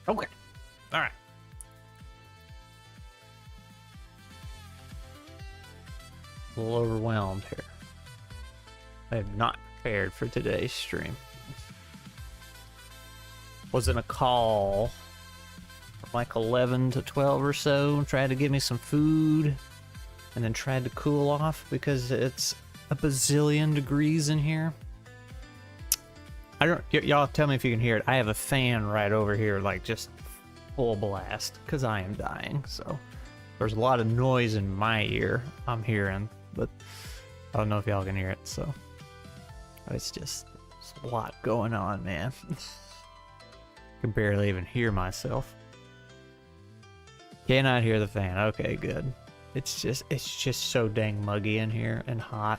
Okay. All right. A little overwhelmed here. I am not prepared for today's stream. Was in a call from like 11 to 12 or so. Tried to give me some food and then tried to cool off because it's a bazillion degrees in here. I don't, y'all tell me if you can hear it. I have a fan right over here, like just full blast, because I am dying. So there's a lot of noise in my ear I'm hearing, but I don't know if y'all can hear it. So it's just a lot going on, man. I can barely even hear myself. Cannot hear the fan. Okay, good. It's just so dang muggy in here and hot.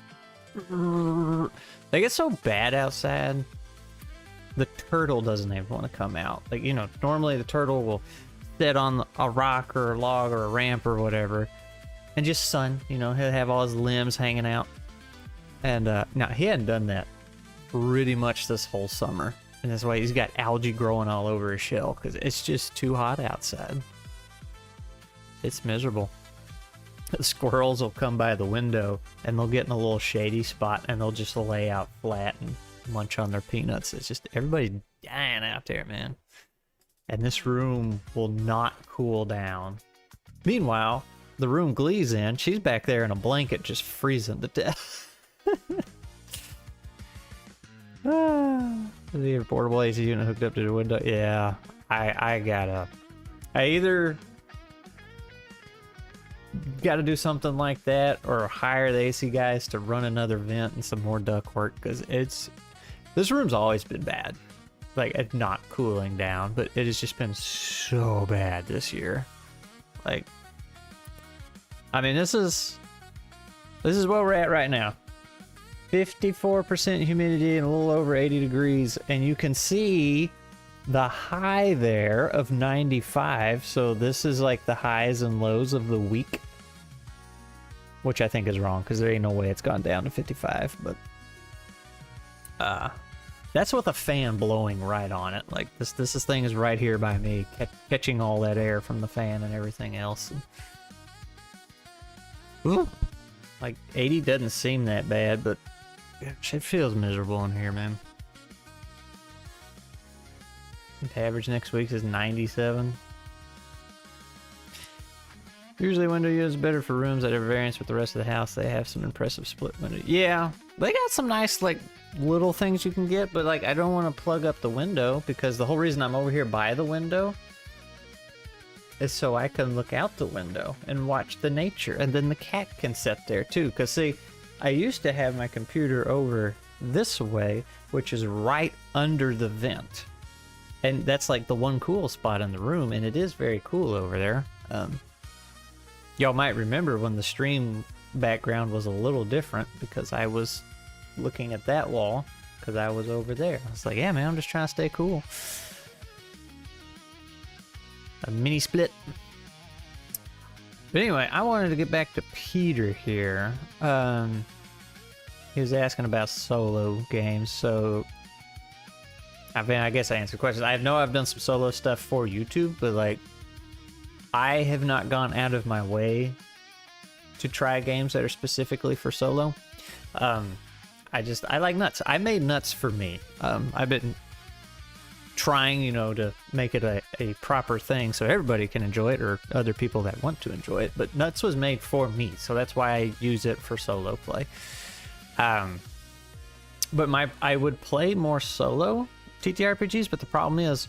Like, it's so bad outside. The turtle doesn't even want to come out. Like, you know, normally the turtle will sit on a rock or a log or a ramp or whatever and just sun, you know, he'll have all his limbs hanging out. And now he hadn't done that pretty much this whole summer. And that's why he's got algae growing all over his shell, because it's just too hot outside. It's miserable. The squirrels will come by the window and they'll get in a little shady spot and they'll just lay out flat and munch on their peanuts. It's just everybody's dying out there, man. And this room will not cool down. Meanwhile, the room Glee's in, she's back there in a blanket just freezing to death. The portable AC unit hooked up to the window. Yeah, I either gotta do something like that or hire the AC guys to run another vent and some more duct work, because this room's always been bad. Like, it's not cooling down, but it has just been so bad this year. Like, I mean, this is where we're at right now. 54% humidity and a little over 80 degrees, and you can see the high there of 95. So this is like the highs and lows of the week, which I think is wrong, because there ain't no way it's gone down to 55. But that's with a fan blowing right on it. Like, this thing is right here by me, catching all that air from the fan and everything else. Ooh, like 80 doesn't seem that bad, but it feels miserable in here, man. The average next week is 97. Usually window use is better for rooms that have variance with the rest of the house. They have some impressive split window. Yeah, they got some nice, like, little things you can get, but like I don't want to plug up the window because the whole reason I'm over here by the window is so I can look out the window and watch the nature, and then the cat can sit there too. Because see, I used to have my computer over this way, which is right under the vent, and that's like the one cool spot in the room, and it is very cool over there. Y'all might remember when the stream background was a little different because I was looking at that wall because I was over there. I was like, yeah man, I'm just trying to stay cool. A mini split. But anyway, I wanted to get back to Peter here. He was asking about solo games, so I mean, I guess I answered questions. I know I've done some solo stuff for YouTube, but like I have not gone out of my way to try games that are specifically for solo. I like nuts. I made nuts for me. I've been trying, you know, to make it a proper thing so everybody can enjoy it, or other people that want to enjoy it. But nuts was made for me, so that's why I use it for solo play. But I would play more solo TTRPGs, but the problem is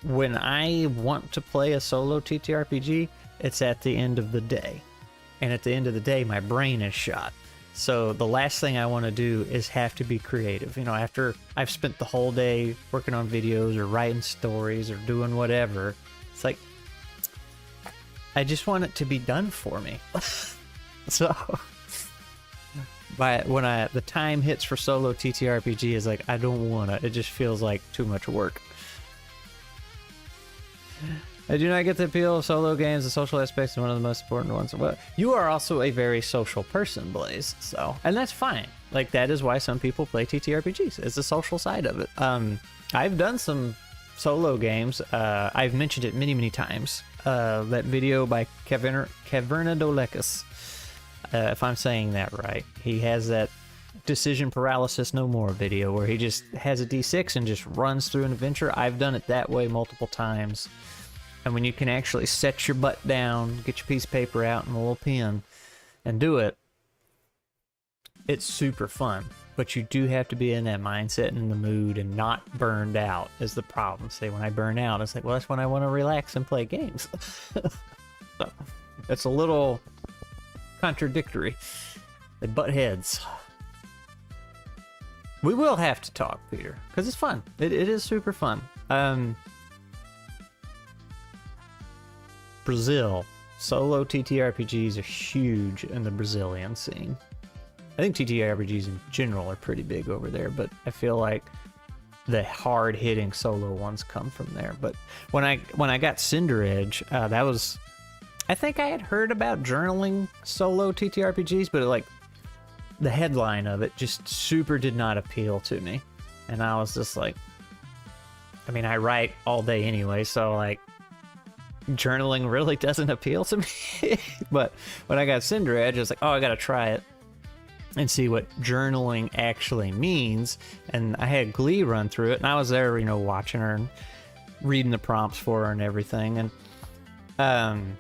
when I want to play a solo TTRPG, it's at the end of the day. And at the end of the day, my brain is shot. So the last thing I want to do is have to be creative. You know, after I've spent the whole day working on videos or writing stories or doing whatever, it's like, I just want it to be done for me. So when the time hits for solo TTRPG is like, I don't want it. It just feels like too much work. I do not get the appeal of solo games. The social aspects are one of the most important ones. Well, you are also a very social person, Blaze. So, and that's fine. Like, that is why some people play TTRPGs. It's the social side of it. I've done some solo games. I've mentioned it many, many times. That video by Cavernadolekis, if I'm saying that right. He has that Decision Paralysis No More video where he just has a D6 and just runs through an adventure. I've done it that way multiple times. And when you can actually set your butt down, get your piece of paper out and a little pen and do it, it's super fun. But you do have to be in that mindset and in the mood and not burned out is the problem. Say when I burn out, it's like, well, that's when I want to relax and play games. So it's a little contradictory. They butt heads. We will have to talk, Peter, because it's fun. It is super fun. Brazil. Solo TTRPGs are huge in the Brazilian scene. I think TTRPGs in general are pretty big over there, but I feel like the hard-hitting solo ones come from there. But when I got Cinder Edge, that was... I think I had heard about journaling solo TTRPGs, but like the headline of it just super did not appeal to me. And I was just like... I mean, I write all day anyway, so like... journaling really doesn't appeal to me. But when I got Cinder Edge, I was like, oh, I gotta try it and see what journaling actually means. And I had Glee run through it, and I was there, you know, watching her and reading the prompts for her and everything. And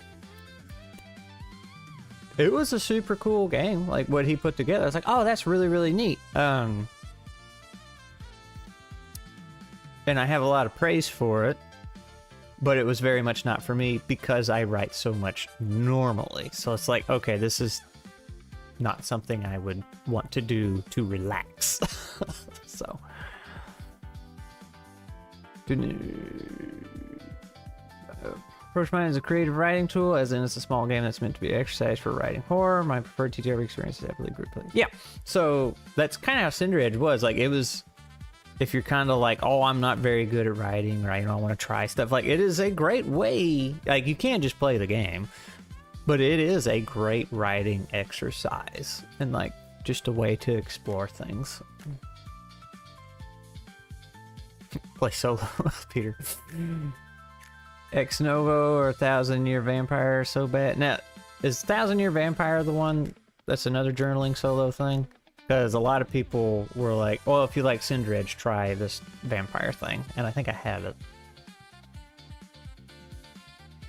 it was a super cool game, like what he put together. I was like, oh, that's really, really neat. And I have a lot of praise for it. But it was very much not for me because I write so much normally. So it's like, okay, this is not something I would want to do to relax. So. Approach Mine is a creative writing tool, as in it's a small game that's meant to be an exercise for writing horror. My preferred TTRPG experience is heavily group play. Yeah, so that's kind of how Cinder Edge was. Like, it was... If you're kind of like, oh, I'm not very good at writing, right? You know, I want to try stuff. Like, it is a great way. Like, you can't just play the game, but it is a great writing exercise and like just a way to explore things. Play solo, Peter. Ex Novo or 1,000-Year Vampire so bad. Now, is 1,000-Year Vampire the one that's another journaling solo thing? Because a lot of people were like, well, if you like Cinder Edge, try this vampire thing. And I think I have it.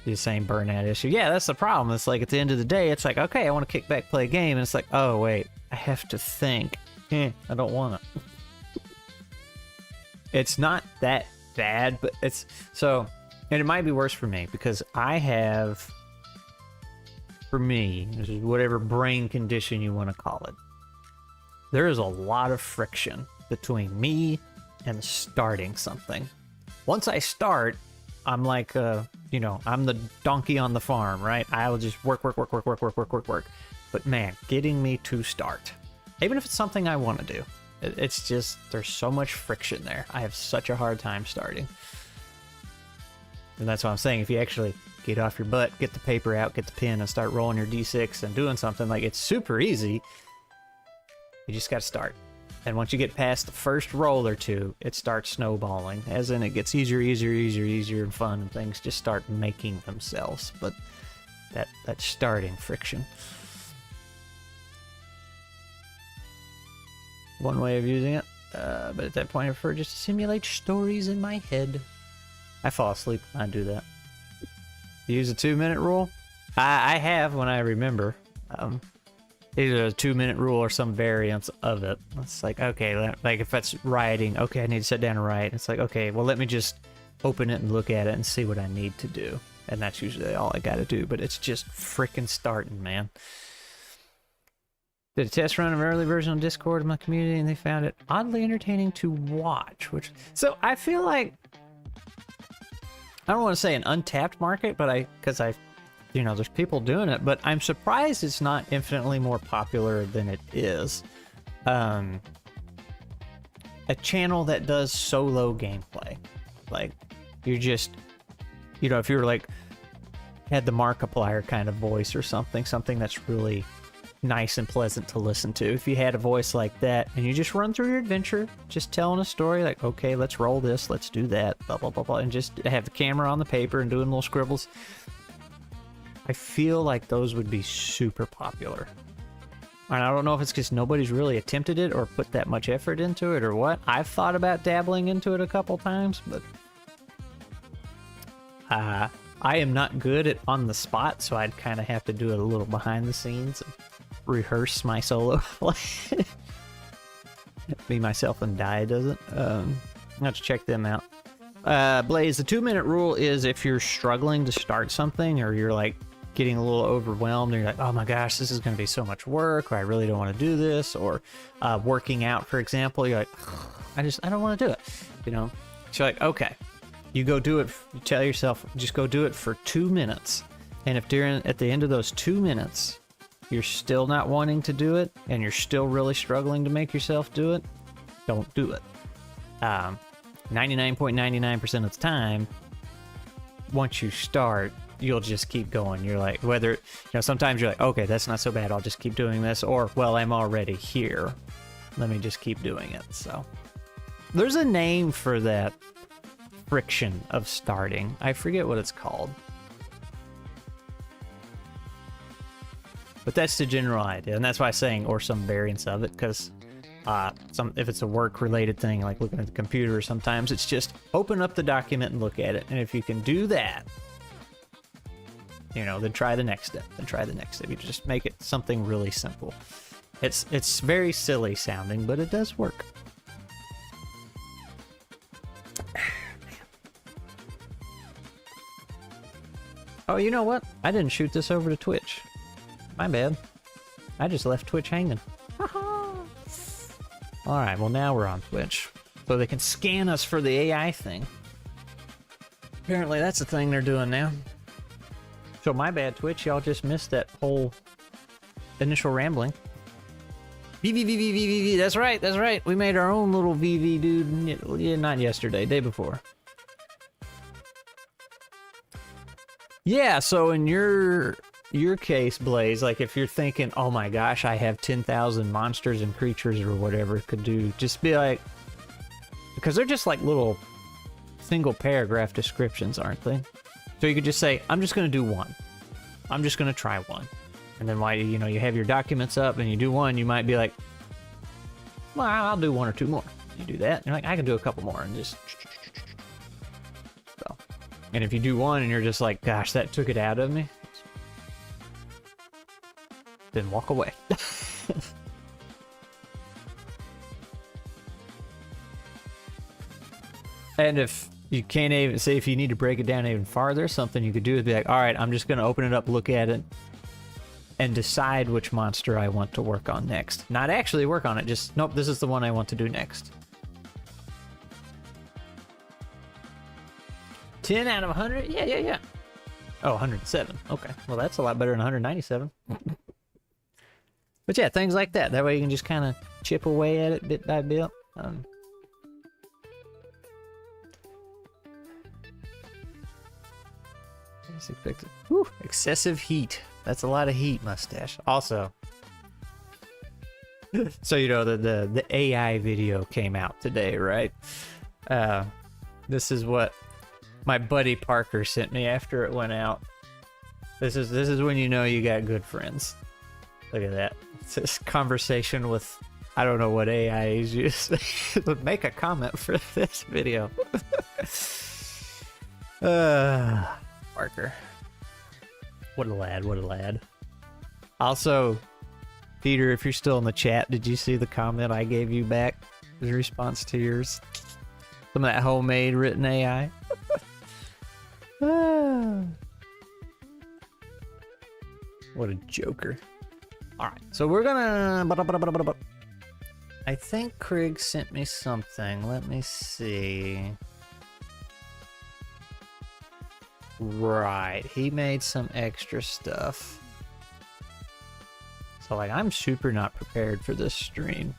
The same burnout issue. Yeah, that's the problem. It's like at the end of the day, it's like, okay, I want to kick back, play a game. And it's like, oh, wait, I have to think. I don't want to. It's not that bad, but it's so, and it might be worse for me because I have, for me, this is whatever brain condition you want to call it, there is a lot of friction between me and starting something. Once I start, I'm like, you know, I'm the donkey on the farm, right? I'll just work. But man, getting me to start, even if it's something I want to do, it's just, there's so much friction there. I have such a hard time starting. And that's what I'm saying. If you actually get off your butt, get the paper out, get the pen, and start rolling your D6 and doing something, like, it's super easy. You just got to start. And once you get past the first roll or two, it starts snowballing. As in, it gets easier and fun, and things just start making themselves. But that starting friction. One way of using it, but at that point I prefer just to simulate stories in my head. I fall asleep when I do that. Use a 2-minute rule? I have when I remember. Either a 2-minute rule or some variance of it. It's like, okay, like if that's writing, okay, I need to sit down and write. It's like, okay, well, let me just open it and look at it and see what I need to do. And that's usually all I gotta do, but it's just freaking starting, man. Did a test run of an early version on Discord in my community, and they found it oddly entertaining to watch. So I feel like, I don't want to say an untapped market, but because you know, there's people doing it, but I'm surprised it's not infinitely more popular than it is. A channel that does solo gameplay, like, you're just, you know, if you were like, had the Markiplier kind of voice or something that's really nice and pleasant to listen to. If you had a voice like that and you just run through your adventure, just telling a story, like, okay, let's roll this, let's do that, blah, blah, blah, blah, and just have the camera on the paper and doing little scribbles. I feel like those would be super popular. And I don't know if it's because nobody's really attempted it or put that much effort into it or what. I've thought about dabbling into it a couple times, but I am not good at on the spot, so I'd kind of have to do it a little behind the scenes and rehearse my solo play. Me, myself, and Die does it. I'll have to check them out. Blaze, the 2-minute rule is if you're struggling to start something, or you're like getting a little overwhelmed and you're like, oh my gosh, this is going to be so much work, or I really don't want to do this, or working out, for example, you're like, I don't want to do it, you know? So you're like, okay, you go do it. You tell yourself, just go do it for 2 minutes. And if at the end of those 2 minutes, you're still not wanting to do it, and you're still really struggling to make yourself do it, don't do it. 99.99% of the time, once you start, you'll just keep going. You're like, whether, you know, sometimes you're like, okay, that's not so bad, I'll just keep doing this, or, well, I'm already here, let me just keep doing it. So there's a name for that friction of starting. I forget what it's called, but that's the general idea, and that's why I'm saying, or some variance of it, because if it's a work-related thing, like looking at the computer, sometimes it's just open up the document and look at it, and if you can do that, you know, then try the next step, You just make it something really simple. It's very silly sounding, but it does work. Oh, you know what? I didn't shoot this over to Twitch. My bad. I just left Twitch hanging. Alright, well now we're on Twitch. So they can scan us for the AI thing. Apparently that's the thing they're doing now. So my bad, Twitch. Y'all just missed that whole initial rambling. VV. That's right. We made our own little VV, dude. Yeah, not yesterday, day before. Yeah, so in your case, Blaze, like if you're thinking, oh my gosh, I have 10,000 monsters and creatures or whatever it could do, just be like, because they're just like little single paragraph descriptions, aren't they? So you could just say, I'm just going to do one. I'm just going to try one. And then while you know, you have your documents up and you do one, you might be like, well, I'll do one or two more. You do that, and you're like, I can do a couple more, and just so. And if you do one and you're just like, gosh, that took it out of me, then walk away. And if you can't even say, if you need to break it down even farther, something you could do is be like, all right, I'm just going to open it up, look at it, and decide which monster I want to work on next. Not actually work on it, just, nope, this is the one I want to do next. 10 out of 100? Yeah. Oh, 107. Okay. Well, that's a lot better than 197. But yeah, things like that. That way you can just kind of chip away at it bit by bit. Whew, excessive heat. That's a lot of heat, mustache. Also, so you know the AI video came out today, right? This is what my buddy Parker sent me after it went out. This is when you know you got good friends. Look at that. It's this conversation with, I don't know what AI is used. Make a comment for this video. Parker. What a lad, what a lad. Also, Peter, if you're still in the chat, did you see the comment I gave you back as a response to yours? Some of that homemade written AI? What a joker. Alright, so we're gonna... I think Crig sent me something. Let me see. Right, he made some extra stuff. So, like, I'm super not prepared for this stream.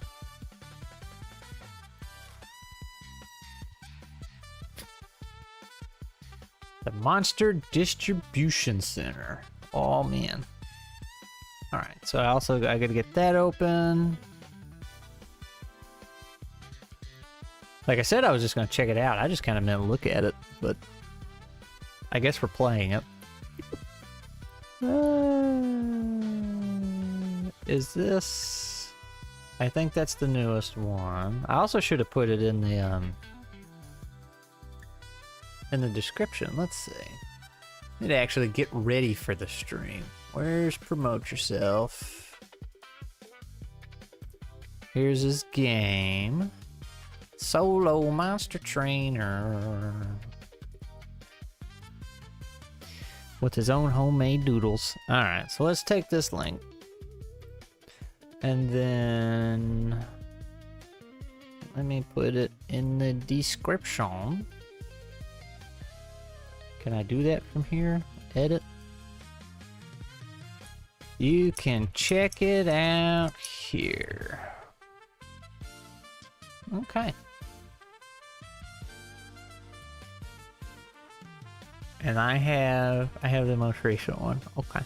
The Monster Distribution Center. Oh, man. Alright, so I gotta get that open. Like I said, I was just gonna check it out. I just kind of meant to look at it, but I guess we're playing it. Is this... I think that's the newest one. I also should have put it in the description. Let's see. Need to actually get ready for the stream. Where's promote yourself? Here's his game. Solo Monster Trainer. With his own homemade doodles. Alright, so let's take this link. And then... let me put it in the description. Can I do that from here? Edit. You can check it out here. Okay. And I have the most recent one. Okay.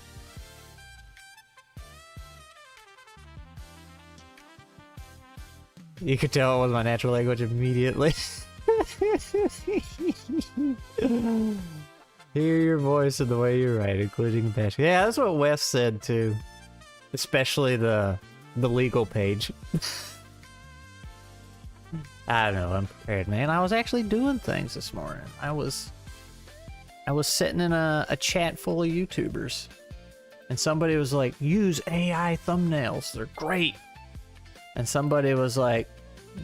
You could tell it was my natural language immediately. Hear your voice and the way you write, including the passion. Yeah, that's what Wes said too. Especially the legal page. I don't know, I'm prepared, man. I was actually doing things this morning. I was sitting in a chat full of YouTubers. And somebody was like, use AI thumbnails, they're great. And somebody was like,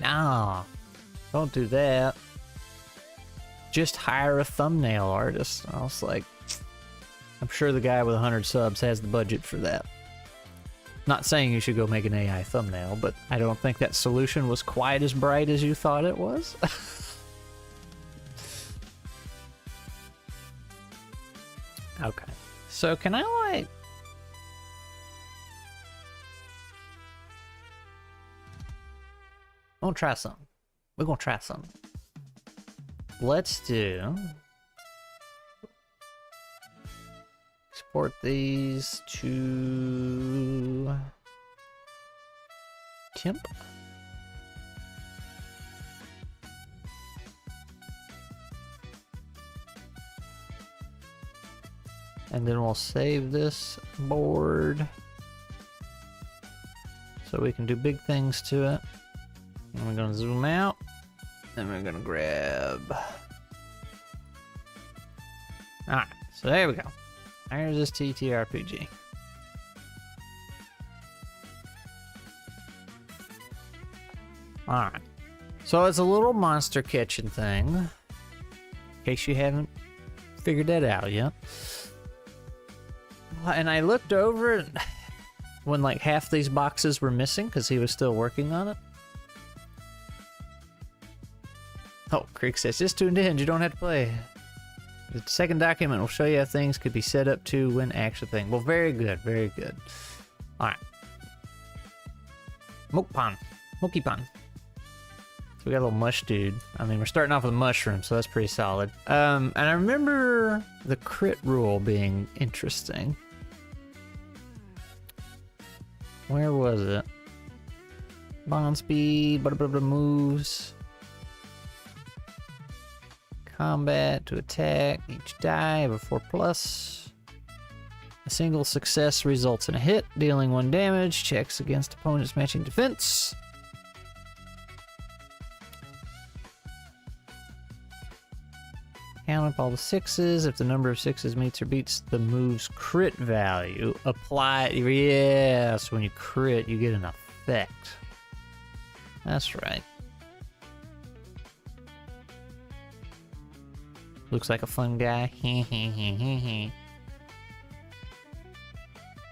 nah, don't do that. Just hire a thumbnail artist. I was like, I'm sure the guy with 100 subs has the budget for that. Not saying you should go make an AI thumbnail, but I don't think that solution was quite as bright as you thought it was. Okay. So can I like... I'm gonna try something. We're gonna try something. Let's do... export these to... Temp. And then we'll save this board so we can do big things to it. And we're gonna zoom out, and we're gonna grab. Alright, so there we go. There's this TTRPG. Alright. So it's a little monster kitchen thing. case you haven't figured that out yet. And I looked over when like half these boxes were missing because he was still working on it. Oh, Crig says, just tuned in, you don't have to play. The second document will show you how things could be set up to win action thing. Well, very good, very good. Alright. Monkey Pond. So we got a little mush dude. I mean, we're starting off with mushroom, so that's pretty solid. And I remember the crit rule being interesting. Where was it? Bond speed, moves. Combat to attack. Each die have a 4+. A single success results in a hit, dealing 1 damage. Checks against opponent's matching defense. Count up all the 6s. If the number of 6s meets or beats the move's crit value, apply. Yes, when you crit, you get an effect. That's right. Looks like a fun guy.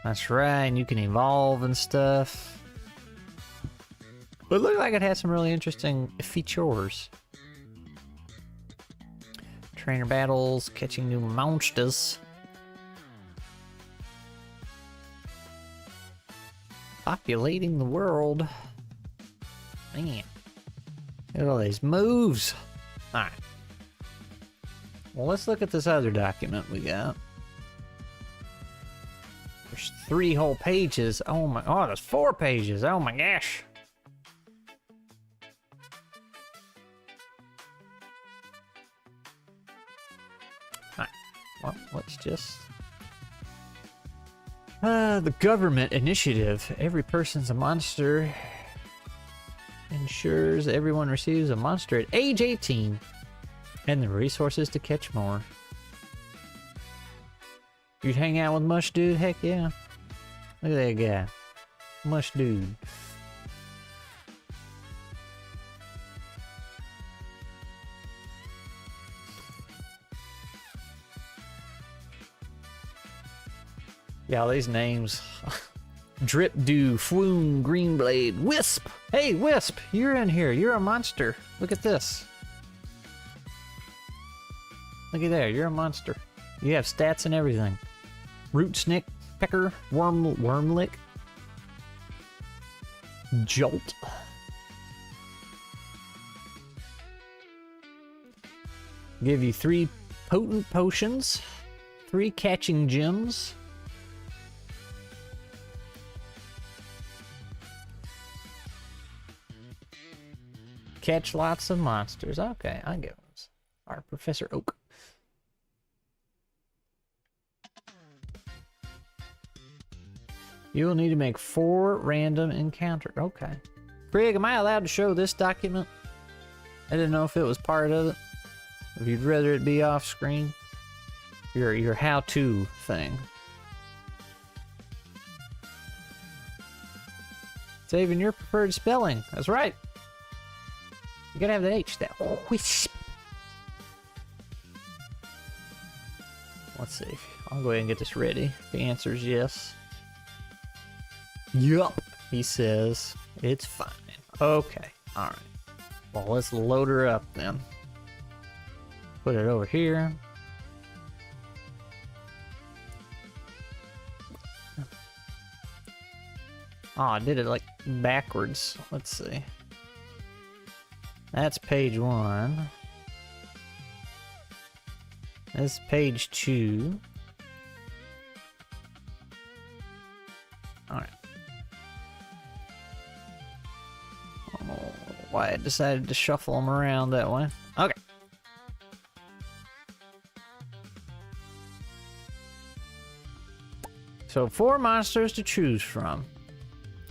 That's right, and you can evolve and stuff. But it looked like it had some really interesting features. Trainer battles, catching new monsters. Populating the world. Man. Look at all these moves. Alright. Well, let's look at this other document we got. There's 3 whole pages. Oh my, oh, there's 4 pages. Oh my gosh. Alright, well, let's just... the government initiative. Every person's a monster. Ensures everyone receives a monster at age 18. And the resources to catch more. You'd hang out with Mush Dude? Heck yeah. Look at that guy. Mush Dude. Yeah, all these names. Drip Dew, Fwoon, Greenblade, Wisp! Hey, Wisp! You're in here. You're a monster. Look at this. Looky there, you're a monster. You have stats and everything. Root Snick, Pecker, Wormlick, Jolt. Give you 3 potent potions, 3 catching gems. Catch lots of monsters. Okay, I get those. Our Professor Oak. You will need to make 4 random encounters. Okay. Crig, am I allowed to show this document? I didn't know if it was part of it. If you'd rather it be off screen. Your how-to thing. Saving your preferred spelling. That's right. You gotta have the H. That whisp. Let's see. I'll go ahead and get this ready. The answer is yes. Yup, he says. It's fine. Okay, alright. Well, let's load her up then. Put it over here. Oh, I did it like backwards. Let's see. That's page 1. That's page 2. Alright. Why I decided to shuffle them around that way. Okay. So 4 monsters to choose from.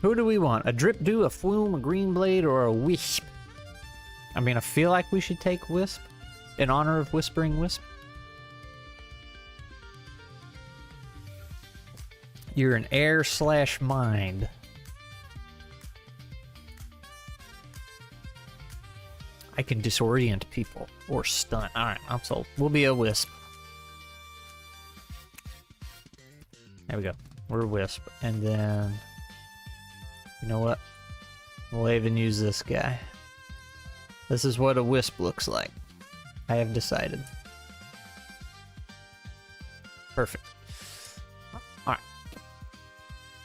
Who do we want? A Drip Dew, a Flume, a Greenblade, or a Wisp? I mean, I feel like we should take Wisp in honor of Whispering Wisp. You're an air/mind. I can disorient people or stun. Alright, I'm sold. We'll be a wisp. There we go. We're a wisp. And then... You know what? We'll even use this guy. This is what a wisp looks like. I have decided. Perfect. Alright.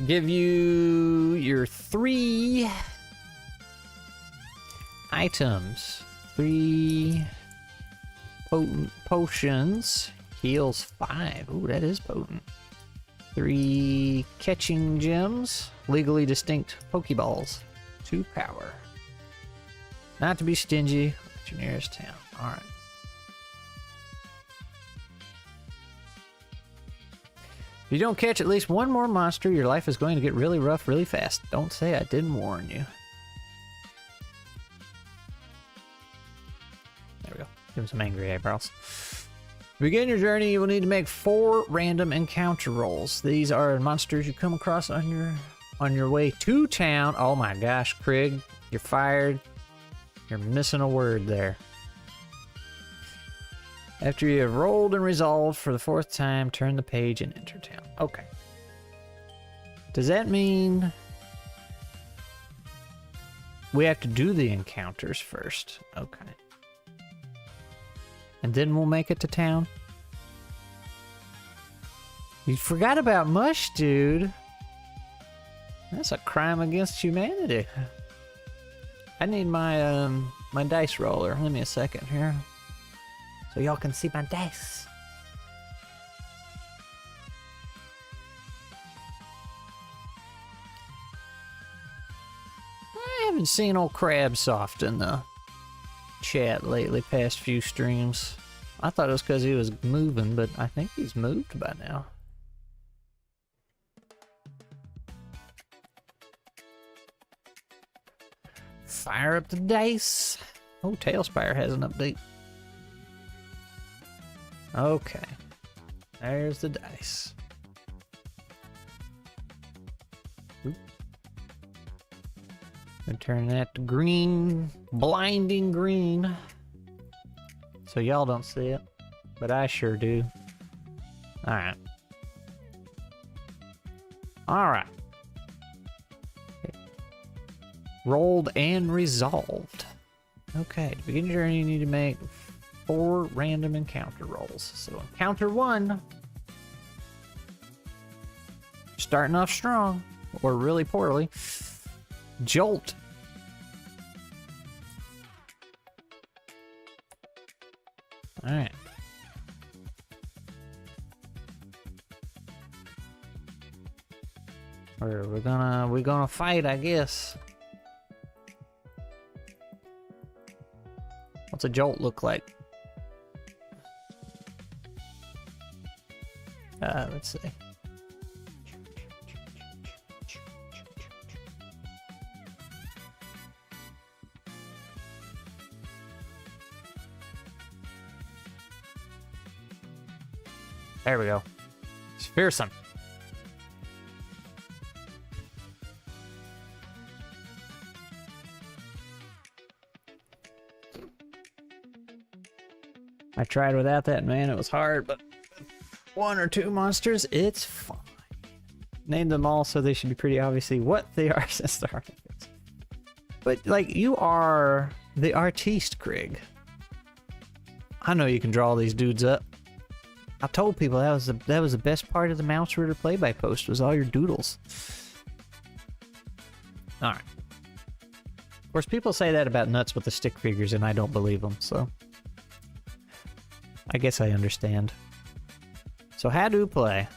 Give you your 3 items. 3 potent potions. Heals 5. Ooh, that is potent. 3 catching gems. Legally distinct Pokeballs. 2 power. Not to be stingy. What's your nearest town? Alright. If you don't catch at least one more monster, your life is going to get really rough really fast. Don't say I didn't warn you. There we go. Give him some angry eyebrows. To begin your journey, you will need to make 4 random encounter rolls. These are monsters you come across on your way to town. Oh my gosh, Crig, you're fired. You're missing a word there. After you have rolled and resolved for the 4th time, turn the page and enter town. Okay. Does that mean we have to do the encounters first? Okay. And then we'll make it to town? You forgot about Mush, dude. That's a crime against humanity. I need my my dice roller. Give me a second here. So y'all can see my dice. I haven't seen old Crabsoft in the chat lately, past few streams. I thought it was because he was moving, but I think he's moved by now. Fire up the dice. Oh, Tailspire has an update. Okay. There's the dice. Oop. And turn that to green. Blinding green. So y'all don't see it. But I sure do. Alright. Alright. Rolled and resolved. Okay, to begin your journey, you need to make 4 random encounter rolls. So encounter 1. Starting off strong, or really poorly. Jolt. Alright. We're gonna fight, I guess. What's a jolt look like? Let's see. There we go. It's fearsome. I tried without that, man. It was hard, but 1 or 2 monsters, it's fine. Name them all so they should be pretty obviously what they are since they're artifacts. But, like, you are the artiste, Crig. I know you can draw these dudes up. I told people that was the best part of the Mouse Ritter play-by post was all your doodles. Alright. Of course, people say that about Nuts with the stick figures, and I don't believe them, so... I guess I understand. So how do play?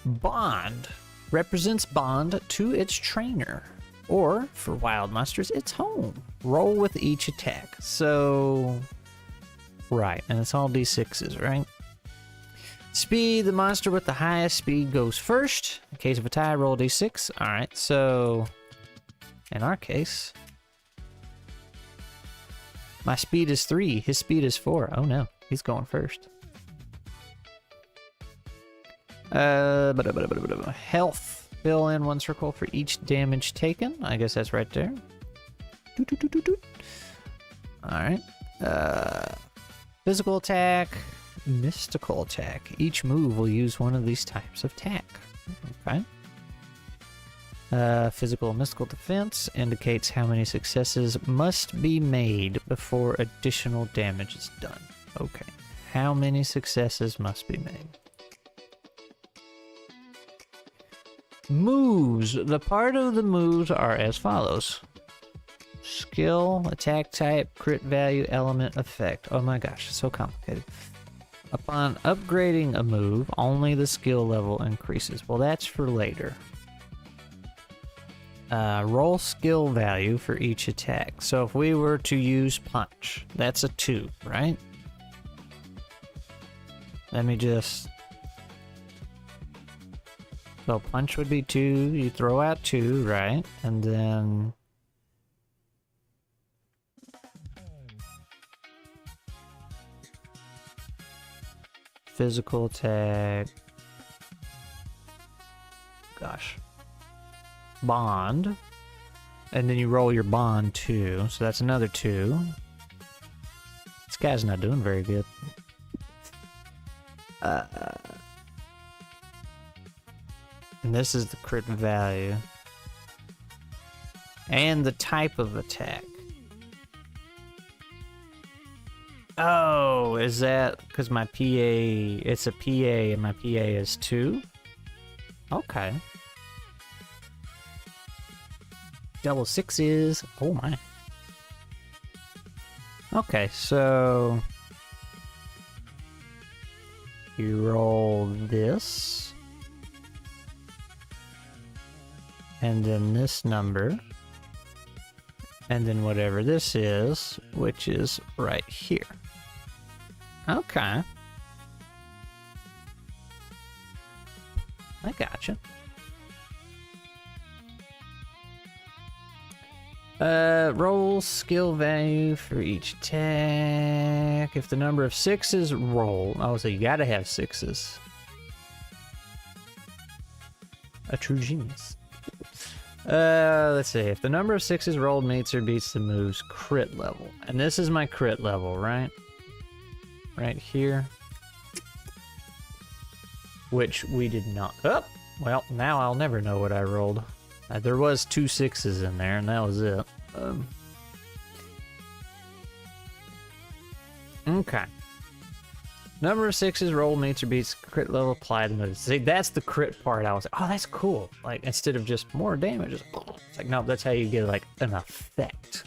Bond represents bond to its trainer. Or, for wild monsters, its home. Roll with each attack. So... Right, and it's all d6s, right? Speed, the monster with the highest speed goes first. In case of a tie, roll d6. Alright, so... In our case... My speed is 3, his speed is 4. Oh no, he's going first. Health. Fill in 1 circle for each damage taken. I guess that's right there. Alright. Physical attack, mystical attack. Each move will use one of these types of attack. Okay. Physical and mystical defense indicates how many successes must be made before additional damage is done. Okay. How many successes must be made? Moves. The part of the moves are as follows. Skill, attack type, crit value, element, effect. Oh my gosh, so complicated. Upon upgrading a move, only the skill level increases. Well, that's for later. Roll skill value for each attack. So if we were to use punch, that's a 2, right? Let me just... So punch would be 2, you throw out 2, right? And then... Physical attack... Gosh. Bond. And then you roll your bond 2, so that's another 2. This guy's not doing very good. And this is the crit value. And the type of attack. Oh, is that because my PA, it's a PA and my PA is 2? Okay. Double 6s. Oh my. Okay, so you roll this. And then this number. And then whatever this is, which is right here. Okay. I gotcha. Roll skill value for each attack. If the number of 6s roll. Oh, so you gotta have 6s. A true genius. Let's see. If the number of 6s rolled meets or beats the move's crit level. And this is my crit level, right? Right here. Which we did not. Oh! Well, now I'll never know what I rolled. There was 2 6s in there, and that was it. Okay. Number of 6s rolled meets or beats crit level applied to moves. See, that's the crit part. I was like, oh, that's cool. Like, instead of just more damage, it's like, no, that's how you get, like, an effect.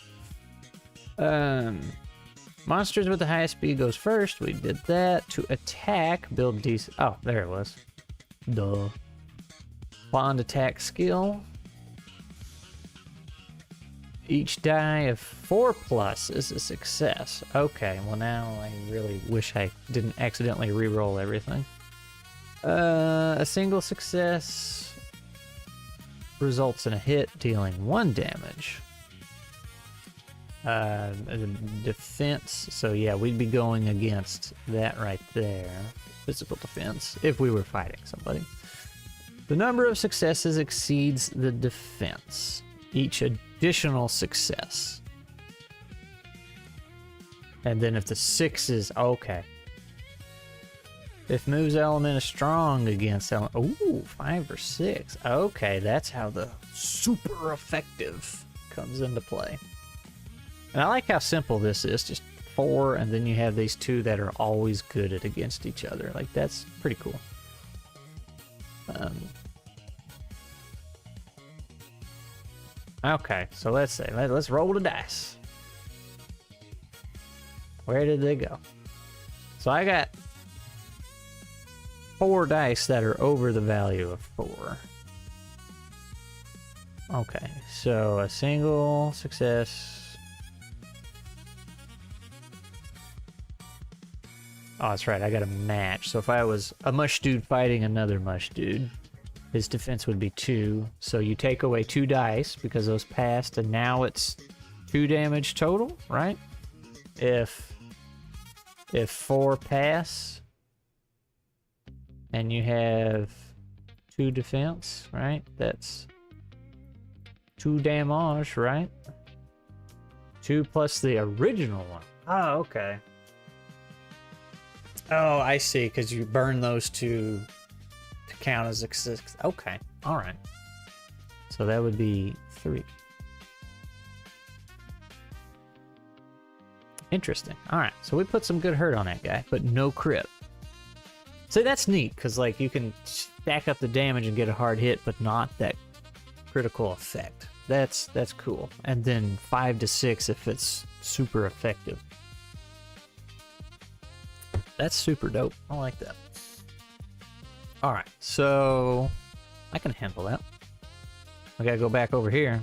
Monsters with the highest speed goes first. We did that. To attack, build decent. Oh, there it was. Duh. Bond attack skill. Each die of 4+ is a success. Okay, well now I really wish I didn't accidentally re-roll everything. A single success results in a hit, dealing 1 damage. Defense, so yeah, we'd be going against that right there. Physical defense, if we were fighting somebody. The number of successes exceeds the defense. Each additional success. And then if the 6s, okay. If moves element is strong against element, ooh, 5 or 6. Okay, that's how the super effective comes into play. And I like how simple this is, just 4, and then you have these 2 that are always good at against each other. Like, that's pretty cool. Okay, so let's say, let's roll the dice. Where did they go? So I got 4 dice that are over the value of 4. Okay, so a single success. Oh, that's right, I got a match. So if I was a mush dude fighting another mush dude, his defense would be 2. So you take away 2 dice because those passed, and now it's 2 damage total, right? If 4 pass, and you have 2 defense, right? That's 2 damage, right? 2 plus the original one. Oh, okay. Oh, I see, because you burn those two to count as a 6. Okay, all right. So that would be 3. Interesting. All right, so we put some good hurt on that guy, but no crit. See, that's neat, because like you can stack up the damage and get a hard hit, but not that critical effect. That's cool. And then 5 to 6 if it's super effective. That's super dope. I like that. All right, so I can handle that. I gotta go back over here.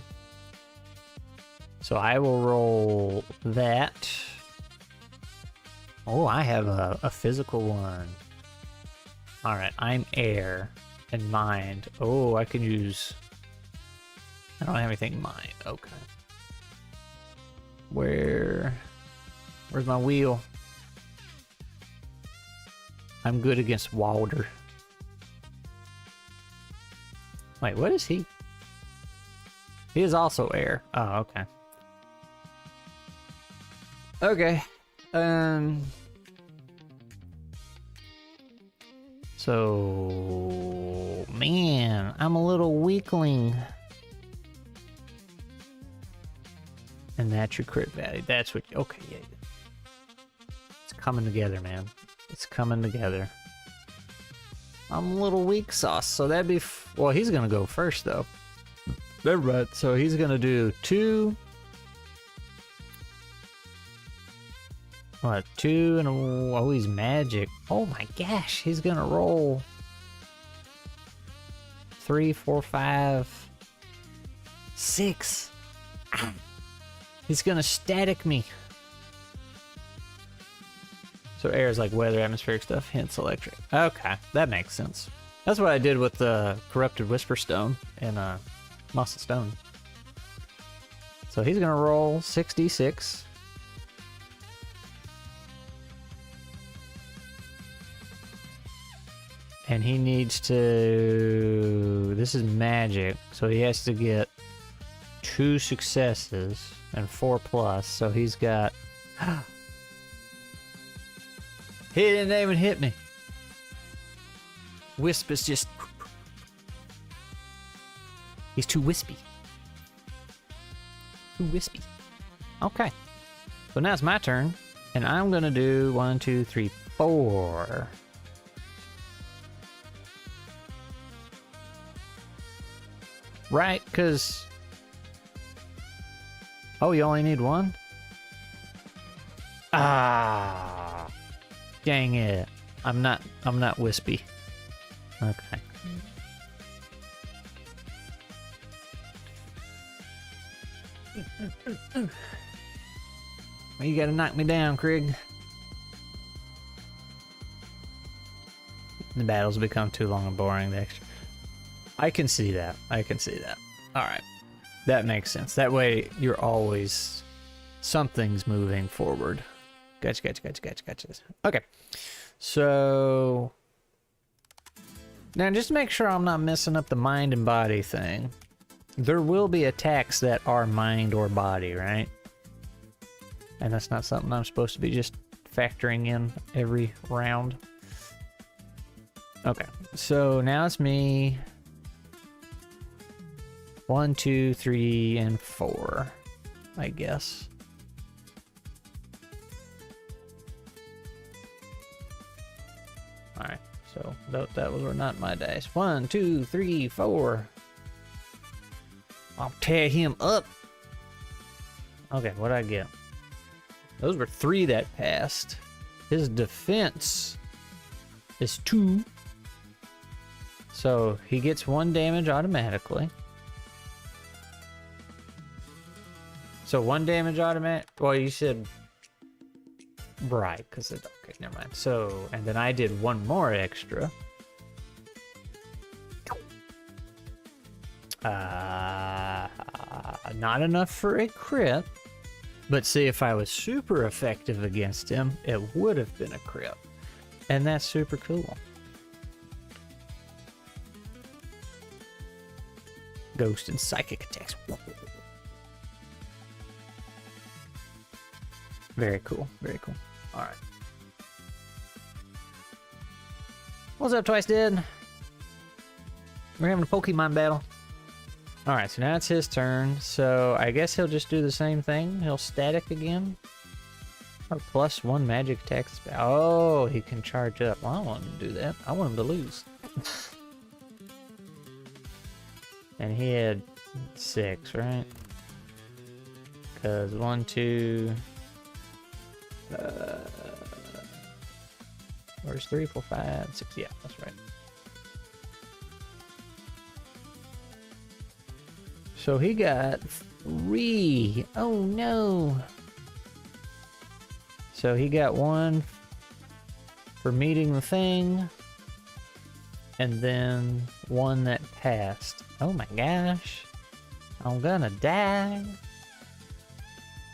So I will roll that. Oh, I have a physical one. All right, I'm air and mind. Oh, I can use... I don't have anything in mind. Okay. Where's my wheel? I'm good against water. Wait, what is he? He is also air. Oh, okay. Okay. So, man, I'm a little weakling. And that's your crit value. That's what... Okay, yeah. It's coming together, man. It's coming together. I'm a little weak sauce, so that'd be... Well, he's gonna go first, though. They're right. So he's gonna do 2... What? 2 and... Oh, he's magic. Oh my gosh, he's gonna roll... 3, 4, 5... 6... Ah. He's gonna static me. So air is like weather, atmospheric stuff, hence electric. Okay, that makes sense. That's what I did with the corrupted whisper stone and muscle stone. So he's gonna roll 6d6. And he needs to... This is magic, so he has to get 2 successes and 4 plus, so he's got... He didn't even hit me. Wisp is just... He's too wispy. Too wispy. Okay. So now it's my turn, and I'm gonna do 1, 2, 3, 4. Right, because... Oh, you only need 1? Ah, dang it. I'm not wispy. Okay. Well, you gotta knock me down, Crig. The battles become too long and boring. The extra. I can see that. I can see that. All right. That makes sense. That way, you're always... Something's moving forward. Gotcha. Okay. So... Now, just to make sure I'm not messing up the mind and body thing, there will be attacks that are mind or body, right? And that's not something I'm supposed to be just factoring in every round. Okay. So, now it's me... 1, 2, 3, and 4, I guess. Alright, so that was not my dice. 1, 2, 3, 4. I'll tear him up. Okay, what'd I get? Those were 3 that passed. His defense is 2. So he gets 1 damage automatically. So 1 damage automatic. Well, you said right, because it. Okay, never mind. So, and then I did 1 more extra. Not enough for a crit. But see, if I was super effective against him, it would have been a crit. And that's super cool. Ghost and psychic attacks. Very cool. Very cool. All right. What's up, Twice Dead? We're having a Pokemon battle. All right, so now it's his turn. So I guess he'll just do the same thing. He'll static again. Or +1 magic attack. Oh, he can charge up. Well, I don't want him to do that. I want him to lose. And he had 6, right? Because 1, 2. Where's 3, 4, 5, 6? Yeah, that's right. So he got 3. Oh no. So he got 1 for meeting the thing, and then 1 that passed. Oh my gosh. I'm gonna die.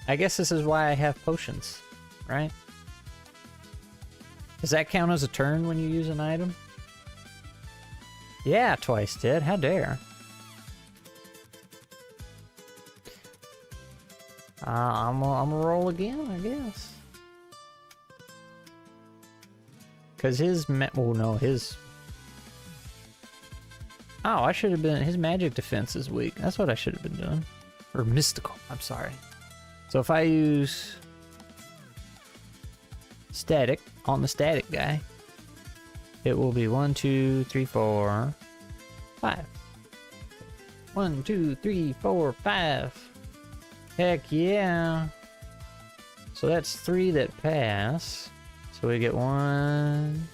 I guess this is why I have potions, right? Does that count as a turn when you use an item? Yeah, Twice did. How dare. I'm gonna roll again, I guess. Because his... well, no, his... Oh, I should have been... His magic defense is weak. That's what I should have been doing. Or mystical. I'm sorry. So if I use... static on the static guy, it will be 1, 2, 3, 4, 5. 1, 2, 3, 4, 5. Heck yeah. So that's 3 that pass. So we get 1.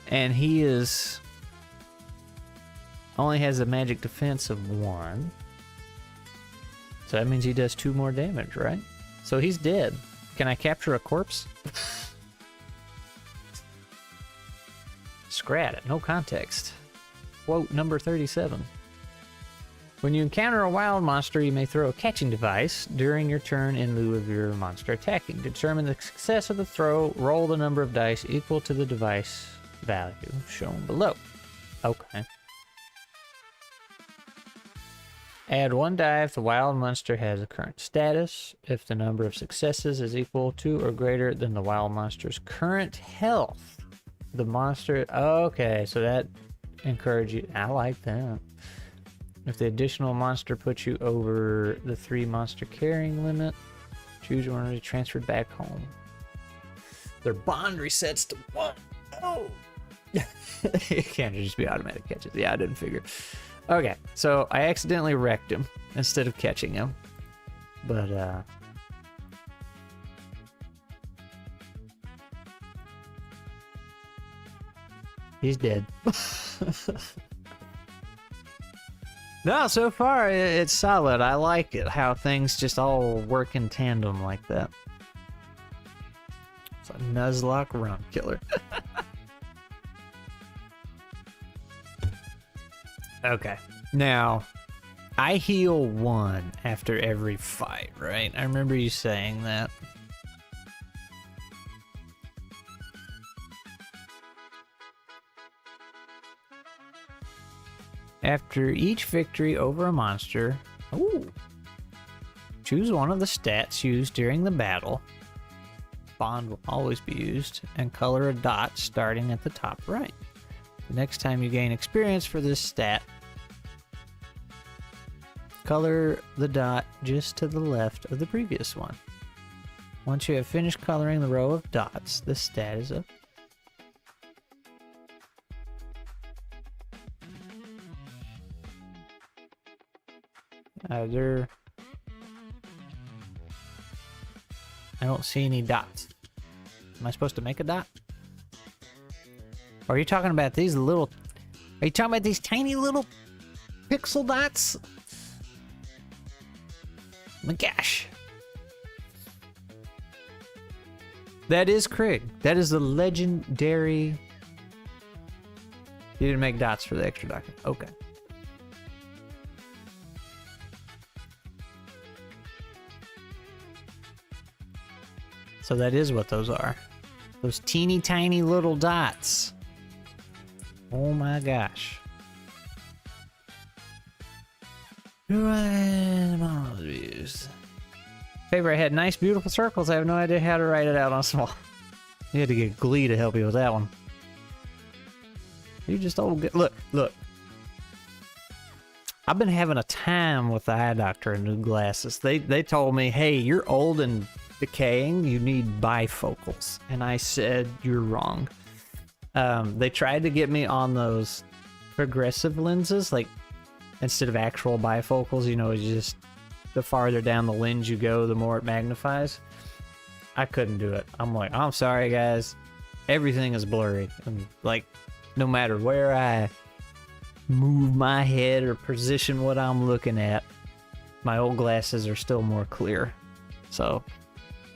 And he is... only has a magic defense of 1. So that means he does 2 more damage, right? So he's dead. Can I capture a corpse? Scrat it, no context. Quote number 37. When you encounter a wild monster, you may throw a catching device during your turn in lieu of your monster attacking. To determine the success of the throw, roll the number of dice equal to the device value shown below. Okay. Add 1 die if the wild monster has a current status, if the number of successes is equal to or greater than the wild monster's current health. The monster... okay, so that encourages you... I like that. If the additional monster puts you over the 3 monster carrying limit, choose one to be transferred back home. Their bond resets to 1. Oh! It can't just be automatic catches. Yeah, I didn't figure. Okay, so I accidentally wrecked him instead of catching him. But, he's dead. No, so far it's solid. I like it, how things just all work in tandem like that. It's a Nuzlocke round killer. Okay, now I heal 1 after every fight, right? I remember you saying that. After each victory over a monster, choose one of the stats used during the battle. Bond will always be used, and color a dot starting at the top right. The next time you gain experience for this stat, color the dot just to the left of the previous one. Once you have finished coloring the row of dots, the stat is up. I don't see any dots. Am I supposed to make a dot? Or are you talking about these little... Are you talking about these tiny little pixel dots? My gosh. That is Crig. That is the legendary... You didn't make dots for the extra document. Okay. So that is what those are. Those teeny tiny little dots. Oh my gosh. Do I model views? Favorite had nice, beautiful circles. I have no idea how to write it out on small. You had to get Glee to help you with that one. You just old. Look, look. I've been having a time with the eye doctor and new glasses. They told me, hey, you're old and decaying. You need bifocals. And I said, you're wrong. They tried to get me on those progressive lenses, like instead of actual bifocals, you know, it's just the farther down the lens you go, the more it magnifies. I couldn't do it. I'm like, I'm sorry, guys. Everything is blurry. And like, no matter where I move my head or position what I'm looking at, my old glasses are still more clear. So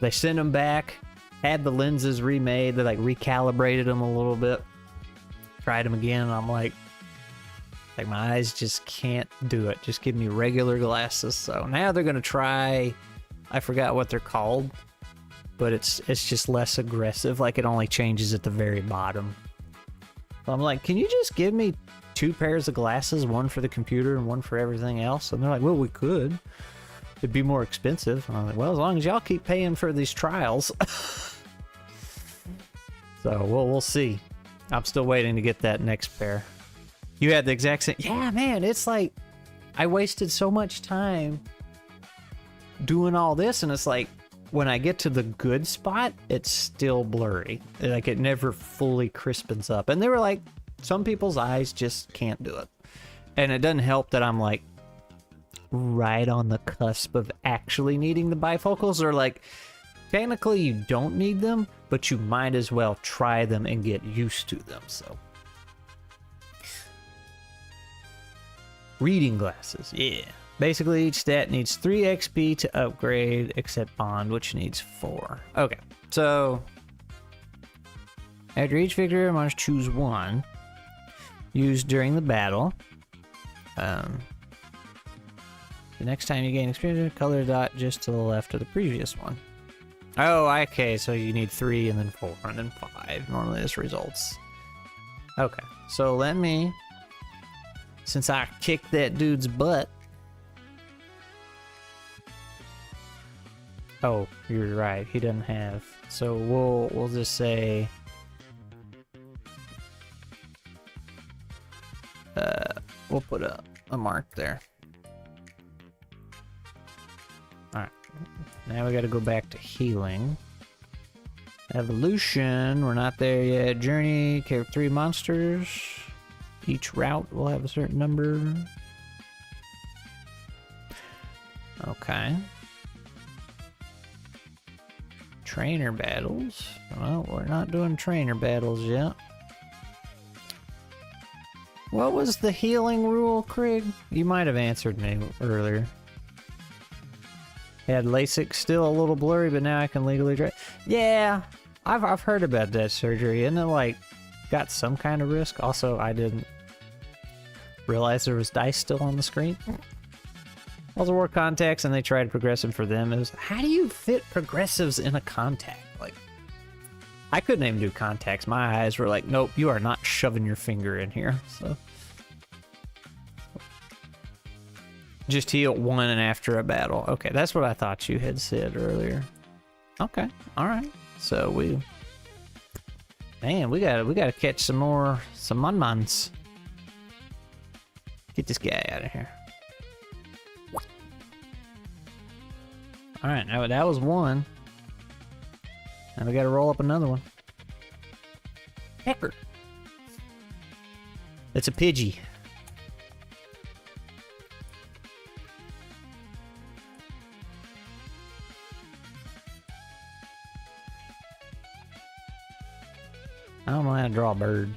they sent them back, had the lenses remade. They like recalibrated them a little bit, tried them again, and I'm like my eyes just can't do it. Just give me regular glasses. So now they're gonna try, I forgot what they're called, but it's just less aggressive. Like it only changes at the very bottom. So I'm like, can you just give me 2 pairs of glasses, one for the computer and one for everything else? And they're like, well, we could. It'd be more expensive. And I'm like, well, as long as y'all keep paying for these trials. So we'll see. I'm still waiting to get that next pair. You had the exact same. Yeah, man, it's like I wasted so much time doing all this, and it's like when I get to the good spot, it's still blurry. Like it never fully crispens up. And they were like, some people's eyes just can't do it. And it doesn't help that I'm like right on the cusp of actually needing the bifocals, or like technically you don't need them, but you might as well try them and get used to them. So reading glasses, yeah. Basically each stat needs 3 XP to upgrade, except Bond, which needs 4. Okay, so after each victory, I must choose one used during the battle. The next time you gain experience, color dot just to the left of the previous one. Oh, okay, so you need 3 and then 4 and then 5. Normally this results. Okay, so let me, since I kicked that dude's butt. Oh, you're right, he doesn't have. So we'll just say we'll put a mark there. Alright. Now we gotta go back to healing. Evolution, we're not there yet. Journey, care 3 monsters. Each route will have a certain number. Okay. Trainer battles. Well, we're not doing trainer battles yet. What was the healing rule, Crig? You might have answered me earlier. Had LASIK still a little blurry, but now I can legally drive. Yeah, I've heard about that surgery. Isn't it like got some kind of risk? Also, I didn't realize there was dice still on the screen. Also wore contacts, and they tried progressive for them. It was, how do you fit progressives in a contact? Like, I couldn't even do contacts. My eyes were like, nope, you are not shoving your finger in here. So just heal 1 and after a battle. Okay, that's what I thought you had said earlier. Okay, all right. So man, we gotta catch some munmans. Get this guy out of here. All right, now that was 1. Now we gotta roll up another one. Pecker. It's a Pidgey. I don't know how to draw a bird.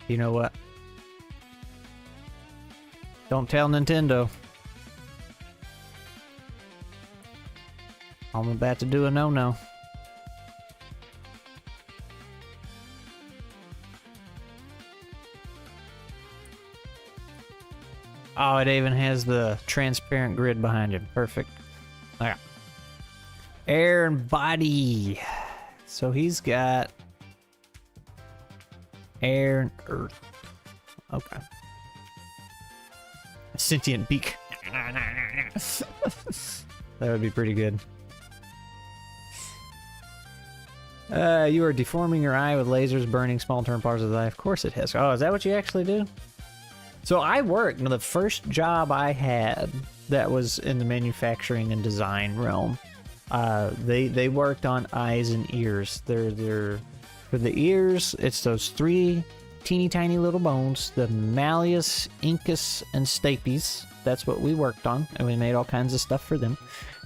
You know what? Don't tell Nintendo. I'm about to do a no-no. Oh, it even has the transparent grid behind it. Perfect. Alright. Air and body. So he's got air and earth. Okay. A sentient beak. That would be pretty good. You are deforming your eye with lasers, burning small term parts of the eye. Of course it has. Oh, is that what you actually do? So I worked, the first job I had that was in the manufacturing and design realm. They worked on eyes and ears. They're for the ears, it's those 3 teeny tiny little bones, the malleus, incus, and stapes. That's what we worked on, and we made all kinds of stuff for them.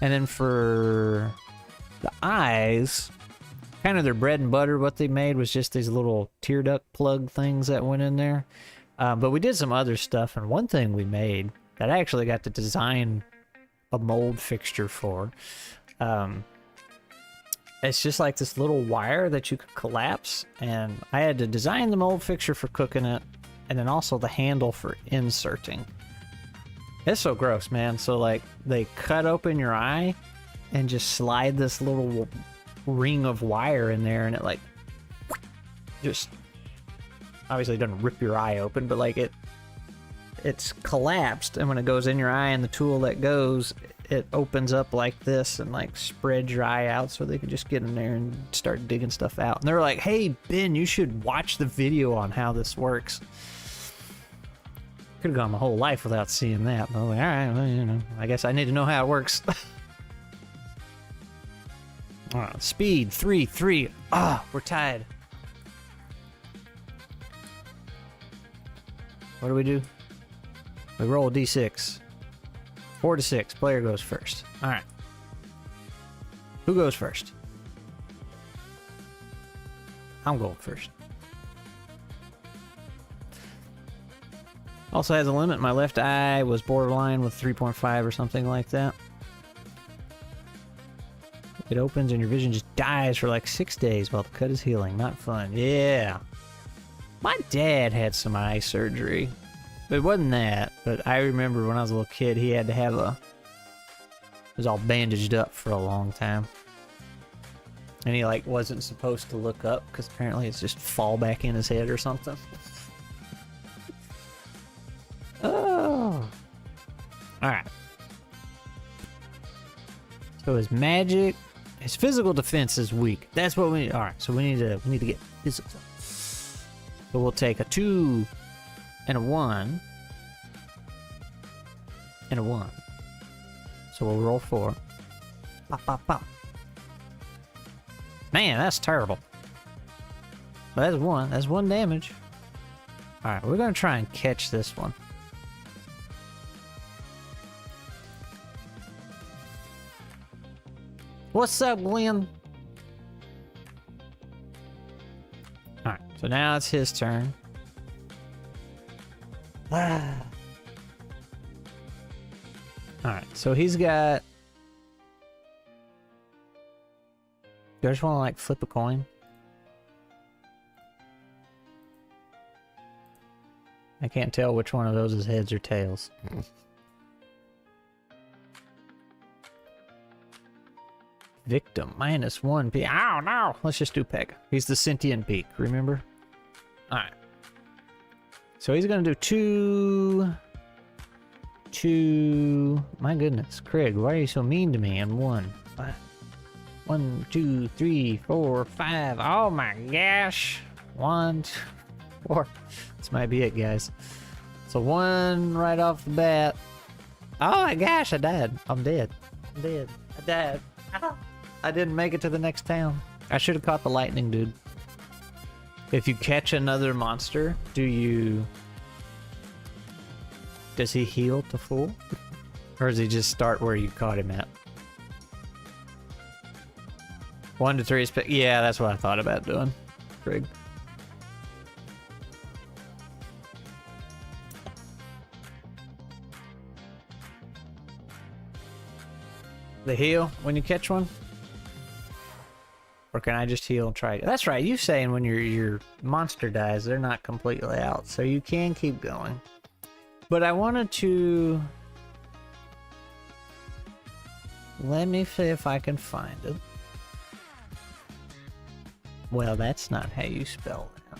And then for the eyes, kind of their bread and butter, what they made was just these little tear duct plug things that went in there. But we did some other stuff, and one thing we made that I actually got to design a mold fixture for. It's just like this little wire that you could collapse, and I had to design the mold fixture for cooking it, and then also the handle for inserting. It's so gross, man. So like they cut open your eye and just slide this little ring of wire in there, and it like just obviously doesn't rip your eye open, but like it's collapsed, and when it goes in your eye and the tool that goes, it opens up like this and like spreads your eye out so they can just get in there and start digging stuff out. And they're like, hey Ben, you should watch the video on how this works. Could have gone my whole life without seeing that, but I'm like, all right, well, you know, I guess I need to know how it works. All right, speed 3-3. We're tied. What do we do? We roll a d6. 4 to 6. Player goes first. All right. Who goes first? I'm going first. Also has a limit. My left eye was borderline with 3.5 or something like that. It opens and your vision just dies for like 6 days while the cut is healing. Not fun. Yeah. My dad had some eye surgery. It wasn't that, but I remember when I was a little kid, he had to have it was all bandaged up for a long time. And he like wasn't supposed to look up because apparently it's just fall back in his head or something. Oh. Alright. So his magic, his physical defense is weak. That's what we need. Alright, so we need to get physical. So we'll take a 2 and a 1 and a 1. So we'll roll 4. Pop, pop, pop. Man, that's terrible. But that's 1. That's 1 damage. Alright, we're gonna try and catch this one. What's up, Glenn? Alright, so now it's his turn. Alright, so he's got... Do I just want to like flip a coin? I can't tell which one of those is heads or tails. Victim, -1 P. Oh no! Let's just do Peg. He's the sentient peak, remember? Alright. So he's gonna do 2... My goodness, Crig, why are you so mean to me? And 1. 1, 2, 3, 4, 5. Oh my gosh! 1, 2, 4. This might be it, guys. So 1 right off the bat. Oh my gosh, I died. I'm dead. I'm dead. I died. Ah. I didn't make it to the next town. I should have caught the lightning, dude. If you catch another monster, does he heal to full? Or does he just start where you caught him at? 1 to 3 is... Yeah, that's what I thought about doing. Crig. The heal when you catch one? Or can I just heal and try? That's right, you saying when your monster dies, they're not completely out, so you can keep going. But I wanted to... Let me see if I can find it. Well, that's not how you spell that.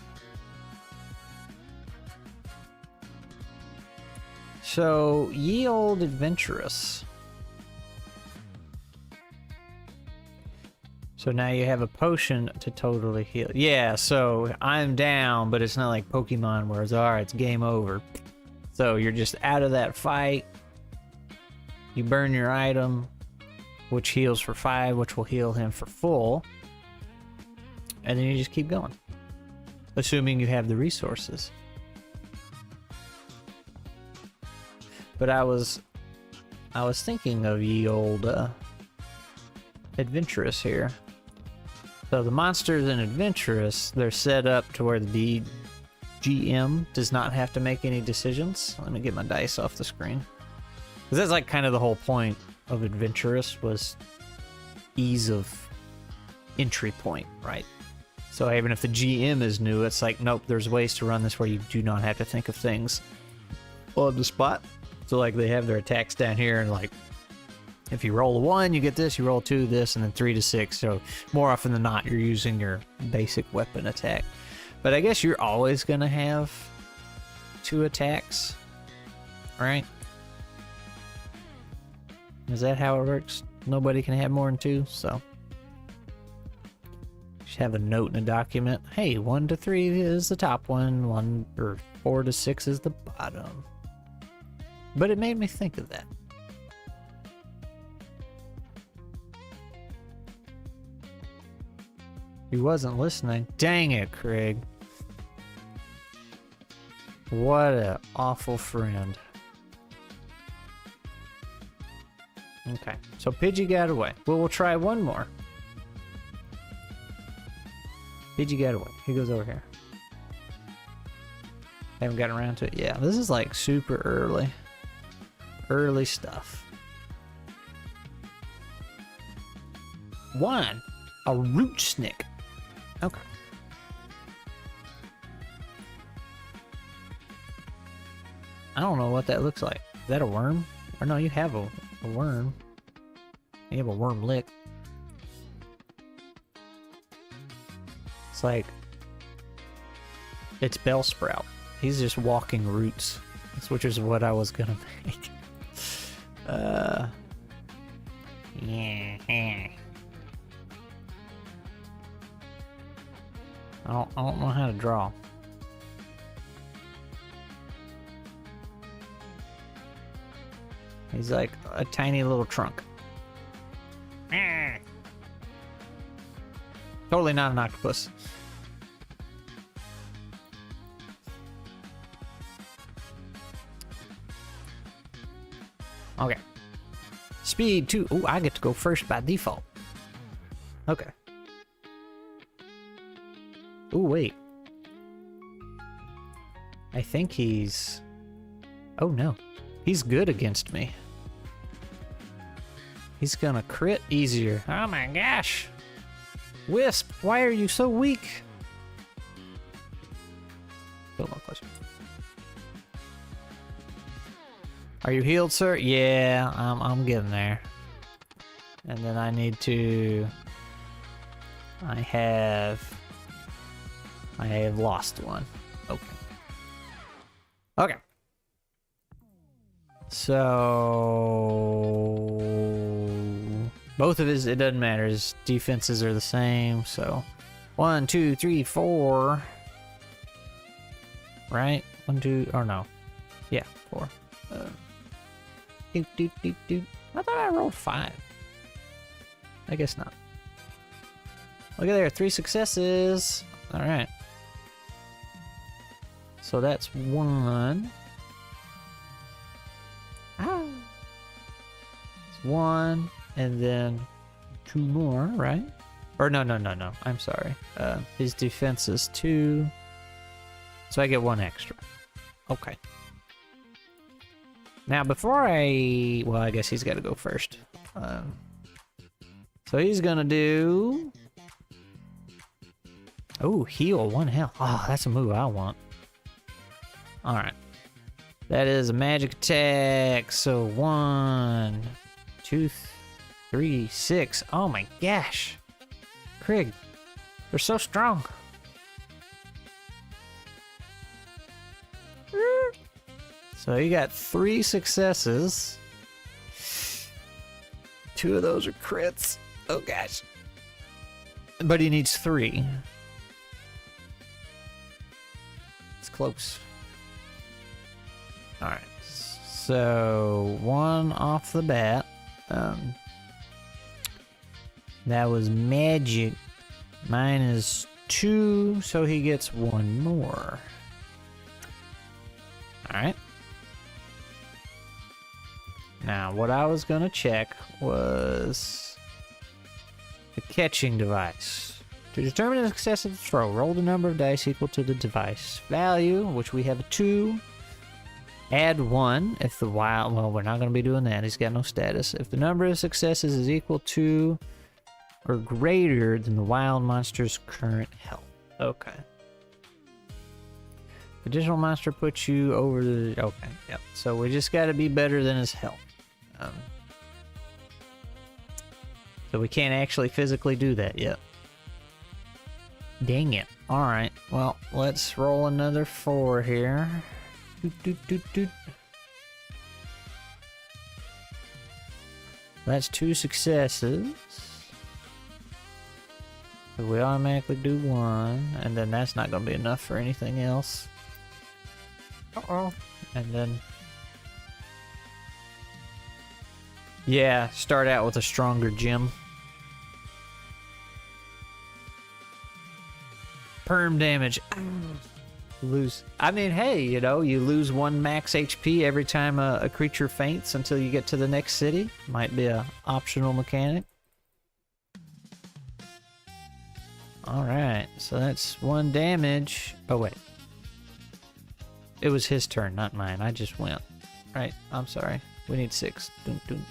So, ye old adventurous. So now you have a potion to totally heal. Yeah, so I'm down, but it's not like Pokemon where it's, alright, it's game over. So you're just out of that fight. You burn your item, which heals for 5, which will heal him for full. And then you just keep going. Assuming you have the resources. But I was thinking of ye old adventurous here. So the monsters in adventurous, they're set up to where the GM does not have to make any decisions. Let me get my dice off the screen. Because that's like kind of the whole point of adventurous, was ease of entry point, right? So even if the GM is new, it's like, nope, there's ways to run this where you do not have to think of things on the spot. So like they have their attacks down here, and like if you roll a 1, you get this, you roll 2, this, and then 3 to 6. So more often than not, you're using your basic weapon attack. But I guess you're always gonna have 2 attacks, right? Is that how it works? Nobody can have more than 2, so just have a note in a document. Hey, 1 to 3 is the top one, 1 or 4 to 6 is the bottom. But it made me think of that. He wasn't listening. Dang it, Crig. What an awful friend. Okay, so Pidgey got away. Well, we'll try one more. Pidgey got away. He goes over here. Haven't gotten around to it. Yeah, this is like super early. Early stuff. 1. A root snick. Okay. I don't know what that looks like. Is that a worm? Or no, you have a worm. You have a worm lick. It's like... it's Bellsprout. He's just walking roots. Which is what I was gonna make. Yeah. I don't know how to draw. He's like a tiny little trunk. Totally not an octopus. Okay. Speed 2. Oh, I get to go first by default. Okay. Oh, wait. I think he's... oh, no. He's good against me. He's gonna crit easier. Oh my gosh. Wisp, why are you so weak? A little more closer. Are you healed, sir? Yeah, I'm getting there. And then I need to... I have lost one. Okay. Okay. So... both of his, it doesn't matter. His defenses are the same, so... 1, 2, 3, 4... right? 1, 2... or no. Yeah, 4. Doot, doot, doot, doot. I thought I rolled 5. I guess not. Look at there, 3 successes. Alright. So that's 1. Ah. It's 1, and then 2 more, right? Or no. I'm sorry. His defense is 2. So I get 1 extra. Okay. Now before I... well, I guess he's got to go first. So he's gonna do... oh, heal 1 health. Oh, that's a move I want. Alright. That is a magic attack. So 1, 2, 3, 6. Oh my gosh. Crig, they're so strong. So he got 3 successes. 2 of those are crits. Oh gosh. But he needs 3. It's close. Alright. So 1 off the bat. That was magic. Mine is 2, so he gets 1 more. Alright. Now, what I was gonna check was the catching device. To determine the success of the throw, roll the number of dice equal to the device value, which we have a 2. Add 1 if the wild... Well, we're not gonna be doing that. He's got no status. If the number of successes is equal to or greater than the wild monster's current health. Okay. Additional monster puts you over the... Okay, yep. So we just gotta be better than his health. So we can't actually physically do that yet. Dang it. Alright, well, let's roll another 4 here. Doot, doot, doot, doot. That's 2 successes. So we automatically do 1, and then that's not going to be enough for anything else. Uh-oh. And then... Yeah, start out with a stronger gem. Perm damage. Lose. I mean, hey, you know, you lose 1 max HP every time a creature faints until you get to the next city. Might be a optional mechanic. Alright, so that's 1 damage. Oh, wait. It was his turn, not mine. I just went. Right, I'm sorry. We need 6. Dun, dun.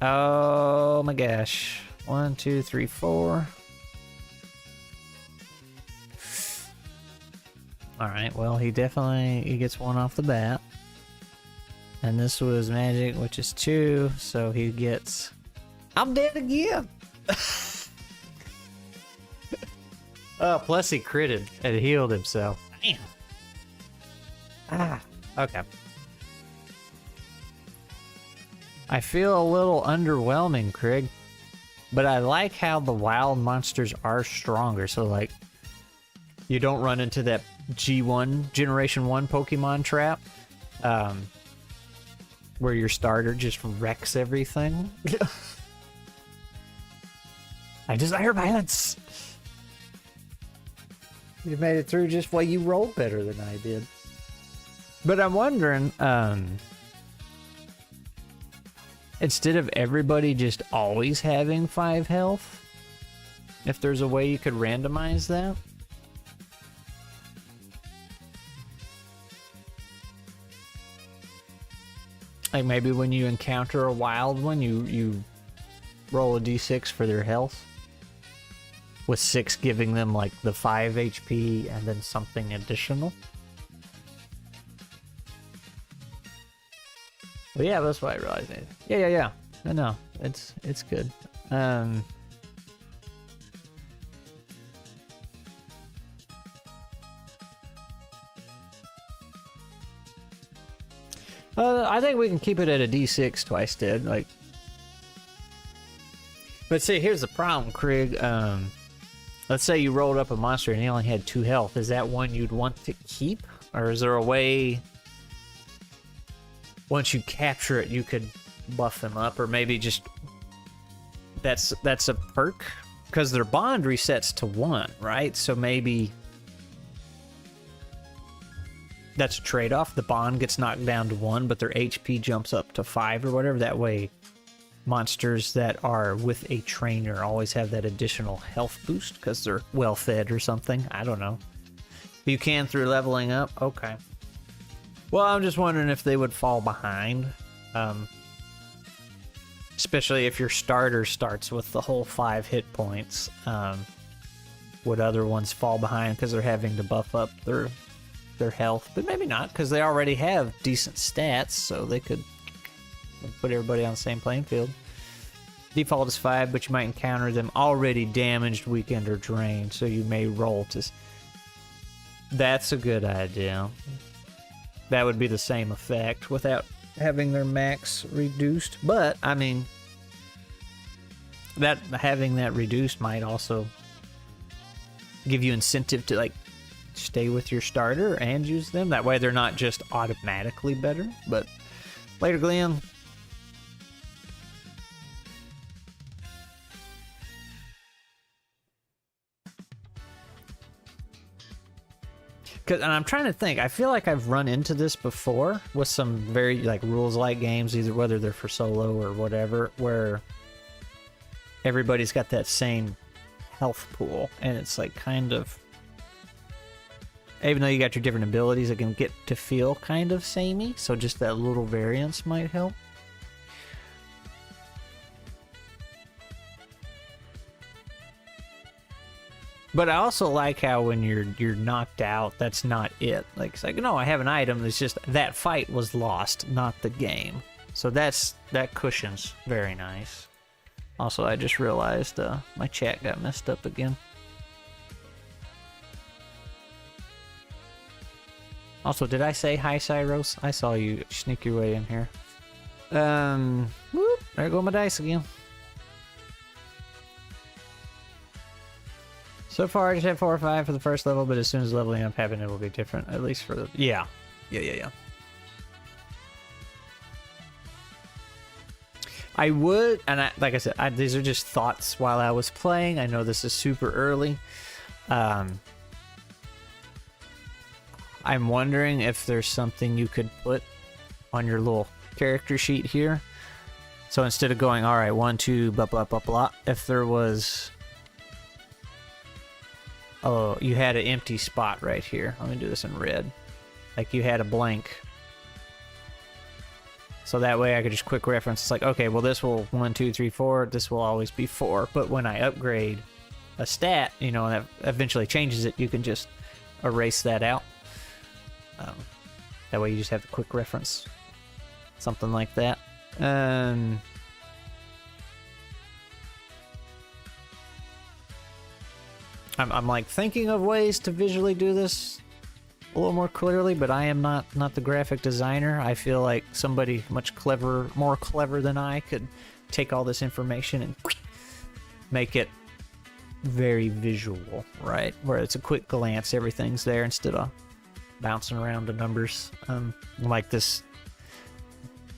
Oh my gosh. 1, 2, 3, 4. Alright, well, he gets 1 off the bat. And this was magic, which is 2, so he gets... I'm dead again! Oh, plus he critted and healed himself. Damn. Ah, okay. I feel a little underwhelming, Crig. But I like how the wild monsters are stronger, so like... You don't run into that G1, Generation 1 Pokemon trap. Where your starter just wrecks everything. I desire violence! You made it through just, well, you rolled better than I did. But I'm wondering, instead of everybody just always having 5 health, if there's a way you could randomize that? Like maybe when you encounter a wild one, you roll a d6 for their health. With 6 giving them like the 5 HP and then something additional. Well, yeah, that's what I realized. Yeah. No, it's good. I think we can keep it at a d6 twice dead, like. But see, here's the problem, Crig. Let's say you rolled up a monster and he only had 2 health. Is that one you'd want to keep? Or is there a way, once you capture it, you could buff them up? Or maybe just, that's a perk? Because their bond resets to 1, right? So maybe that's a trade-off. The bond gets knocked down to 1, but their HP jumps up to 5 or whatever. That way, monsters that are with a trainer always have that additional health boost because they're well fed or something. I don't know. You can through leveling up? Okay. Well, I'm just wondering if they would fall behind. Especially if your starter starts with the whole 5 hit points. Would other ones fall behind because they're having to buff up their health? But maybe not, because they already have decent stats, so they could put everybody on the same playing field. Default is 5, but you might encounter them already damaged, weakened, or drained, so you may roll to... That's a good idea. that would be the same effect without having their max reduced. But I mean, that having that reduced might also give you incentive to like stay with your starter and use them. That way they're not just automatically better. But later, Glenn. And I'm trying to think. I feel like I've run into this before with some very like rules-like games, either whether they're for solo or whatever, where everybody's got that same health pool, and it's like kind of, even though you got your different abilities, it can get to feel kind of samey. So just that little variance might help. But I also like how when you're knocked out, that's not it. Like, it's like, no, I have an item. It's just that fight was lost, not the game. So that cushion's very nice. Also, I just realized my chat got messed up again. Also, did I say hi, Cyros? I saw you sneak your way in here. Whoop, there go my dice again. So far, I just have 4 or 5 for the first level, but as soon as leveling up happens, it will be different. At least for the... Yeah. I would, and like I said, these are just thoughts while I was playing. I know this is super early. I'm wondering if there's something you could put on your little character sheet here. So instead of going, all right, 1, 2, blah, blah, blah, blah, if there was... Oh, you had an empty spot right here. Let me do this in red. Like you had a blank. So that way I could just quick reference. It's like, okay, well this will 1, 2, 3, 4. This will always be 4. But when I upgrade a stat, you know, that eventually changes it, you can just erase that out. That way you just have the quick reference. Something like that. I'm like thinking of ways to visually do this a little more clearly, but I am not the graphic designer. I feel like somebody much more clever than I could take all this information and make it very visual, right? Where it's a quick glance, everything's there instead of bouncing around the numbers. Like this,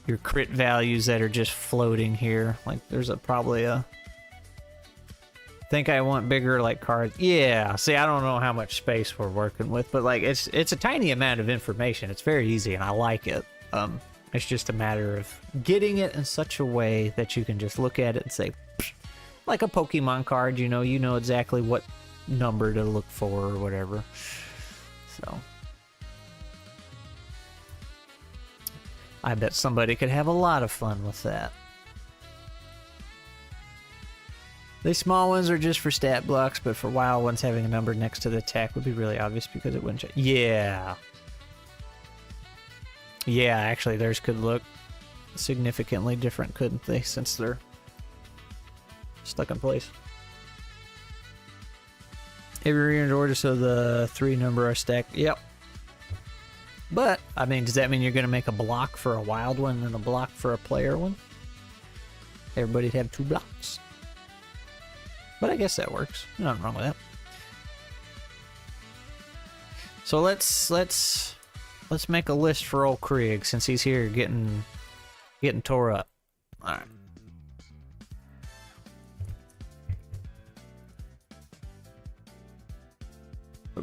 your crit values that are just floating here. Like there's probably a... Think I want bigger like cards. Yeah, see, I don't know how much space we're working with, but like it's a tiny amount of information. It's very easy and I like it. It's just a matter of getting it in such a way that you can just look at it and say, psh, like a Pokemon card, you know exactly what number to look for or whatever. So I bet somebody could have a lot of fun with that. These small ones are just for stat blocks, but for wild ones, having a number next to the attack would be really obvious because it wouldn't change. Yeah. Yeah, actually, theirs could look significantly different, couldn't they? Since they're stuck in place. Every in order, so the 3 number are stacked. Yep. But, I mean, does that mean you're going to make a block for a wild one and a block for a player one? Everybody'd have 2 blocks. But I guess that works. Nothing wrong with that. So let's make a list for old Crig since he's here getting tore up. All right.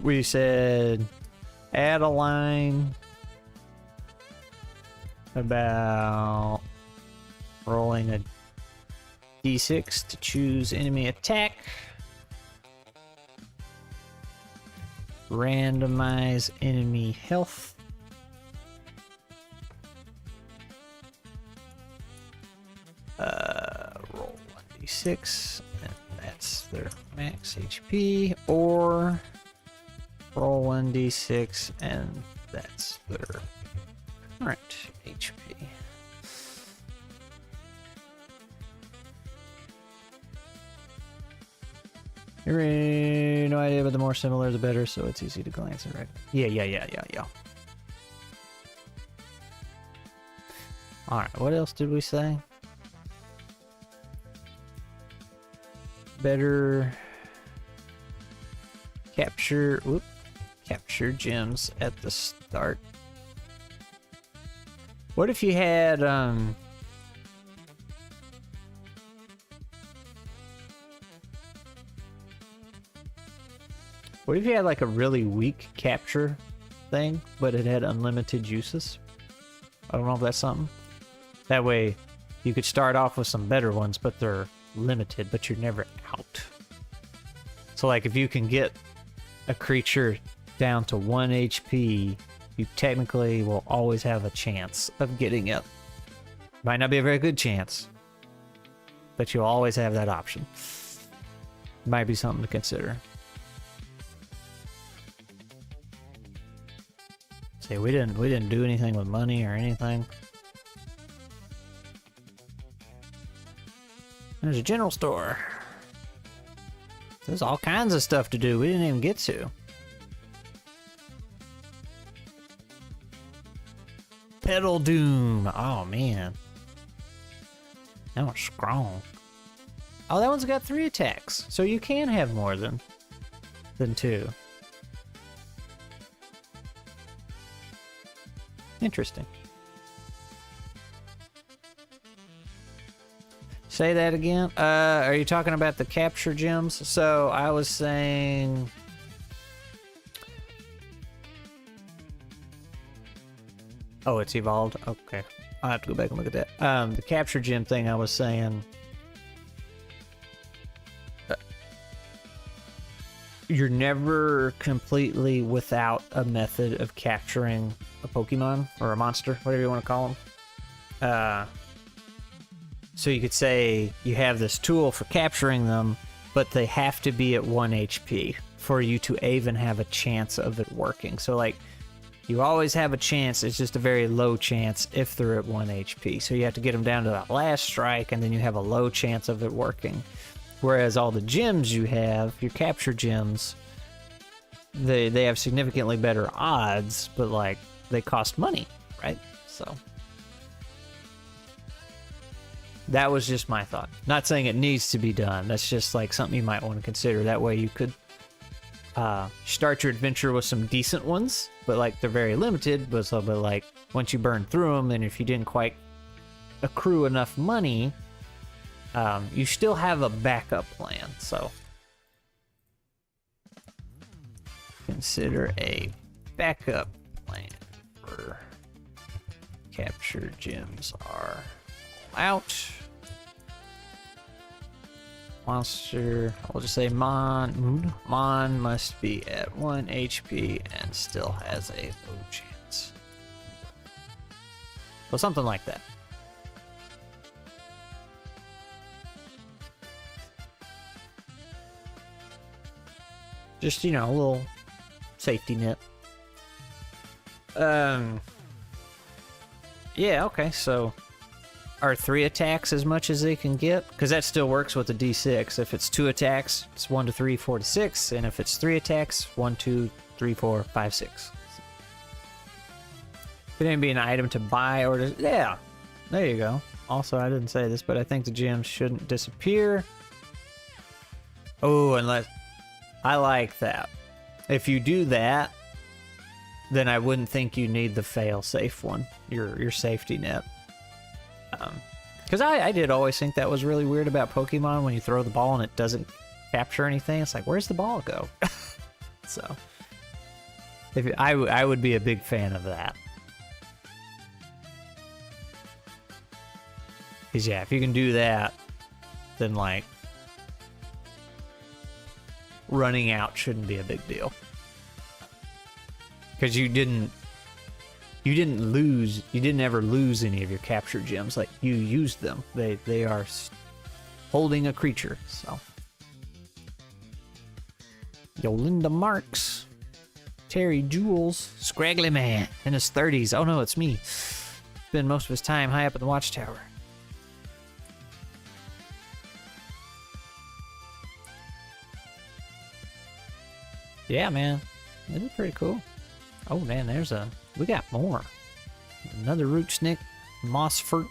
We said add a line about rolling a D6 to choose enemy attack. Randomize enemy health. Roll 1d6, and that's their max HP, or roll 1d6, and that's their current HP. No idea, but the more similar the better, so it's easy to glance at, right? Yeah. Alright, what else did we say? Better capture gems at the start. What if you had what if you had like a really weak capture thing, but it had unlimited uses? I don't know if that's something. That way you could start off with some better ones, but they're limited, but you're never out. So like if you can get a creature down to 1 HP, you technically will always have a chance of getting it. Might not be a very good chance, but you'll always have that option. Might be something to consider. See, we didn't do anything with money or anything. There's a general store. There's all kinds of stuff to do we didn't even get to. Pedal Doom. Oh man. That one's strong. Oh, that one's got 3 attacks. So you can have more than 2. Interesting. Say that again. Are you talking about the capture gems? So I was saying... Oh, it's evolved? Okay. I'll have to go back and look at that. The capture gem thing I was saying... You're never completely without a method of capturing a Pokemon or a monster, whatever you want to call them. So you could say you have this tool for capturing them, but they have to be at 1 HP for you to even have a chance of it working. So like, you always have a chance, it's just a very low chance if they're at 1 HP. So you have to get them down to that last strike, and then you have a low chance of it working. Whereas all the gems you have, your capture gems, they have significantly better odds, but like, they cost money, right? So... that was just my thought. Not saying it needs to be done. That's just like something you might want to consider. That way you could start your adventure with some decent ones, but like they're very limited. But like once you burn through them, then if you didn't quite accrue enough money, you still have a backup plan. So consider a backup plan for capture gems are out. Monster, I'll just say Mon must be at 1 HP and still has a low chance. So something like that. Just, you know, a little safety net. Yeah, okay, so are 3 attacks as much as they can get? Because that still works with the D6. If it's 2 attacks, it's 1 to 3, 4 to 6. And if it's 3 attacks, 1, 2, 3, 4, 5, 6. Could even be an item to buy or to... yeah, there you go. Also, I didn't say this, but I think the gems shouldn't disappear. Oh, unless... I like that. If you do that, then I wouldn't think you need the fail-safe one. Your safety net. Because I did always think that was really weird about Pokemon when you throw the ball and it doesn't capture anything. It's like, where's the ball go? So, I would be a big fan of that. Because yeah, if you can do that, then like running out shouldn't be a big deal. Because you didn't ever lose any of your capture gems. Like, you used them. They are holding a creature, so. Yolinda Marks. Terry Jules. Scraggly Man in his 30s. Oh no, it's me. Spend most of his time high up in the watchtower. Yeah, man. This is pretty cool. Oh man, we got more. Another root Moss fruit.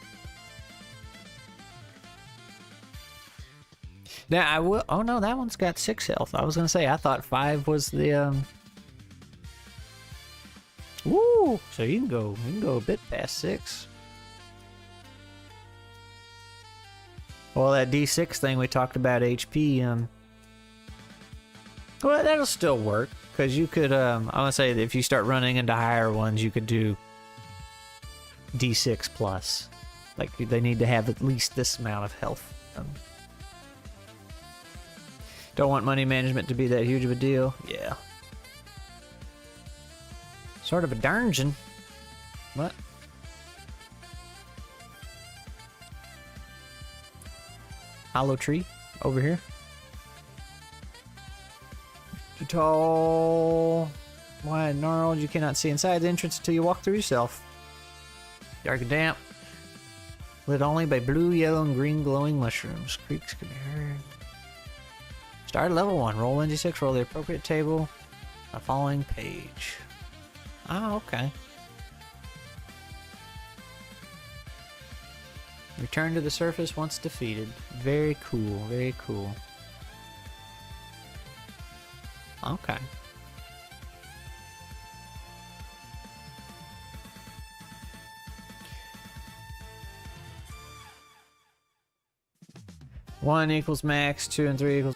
Now I will. Oh no, that one's got 6 health. I was gonna say I thought 5 was the. Woo! So you can go a bit past 6. Well, that D6 thing we talked about HP. Well, that'll still work because you could. I want to say that if you start running into higher ones, you could do D6 plus. Like they need to have at least this amount of health. Don't want money management to be that huge of a deal. Yeah. Sort of a dungeon. What? Hollow tree over here. Too tall, wide, gnarled. You cannot see inside the entrance until you walk through yourself. Dark and damp. Lit only by blue, yellow, and green glowing mushrooms. Creaks can be heard. Start at level 1. Roll NG6. Roll the appropriate table on the following page. Oh, okay. Return to the surface once defeated. Very cool. Very cool. Okay. One equals max, 2 and 3 equals...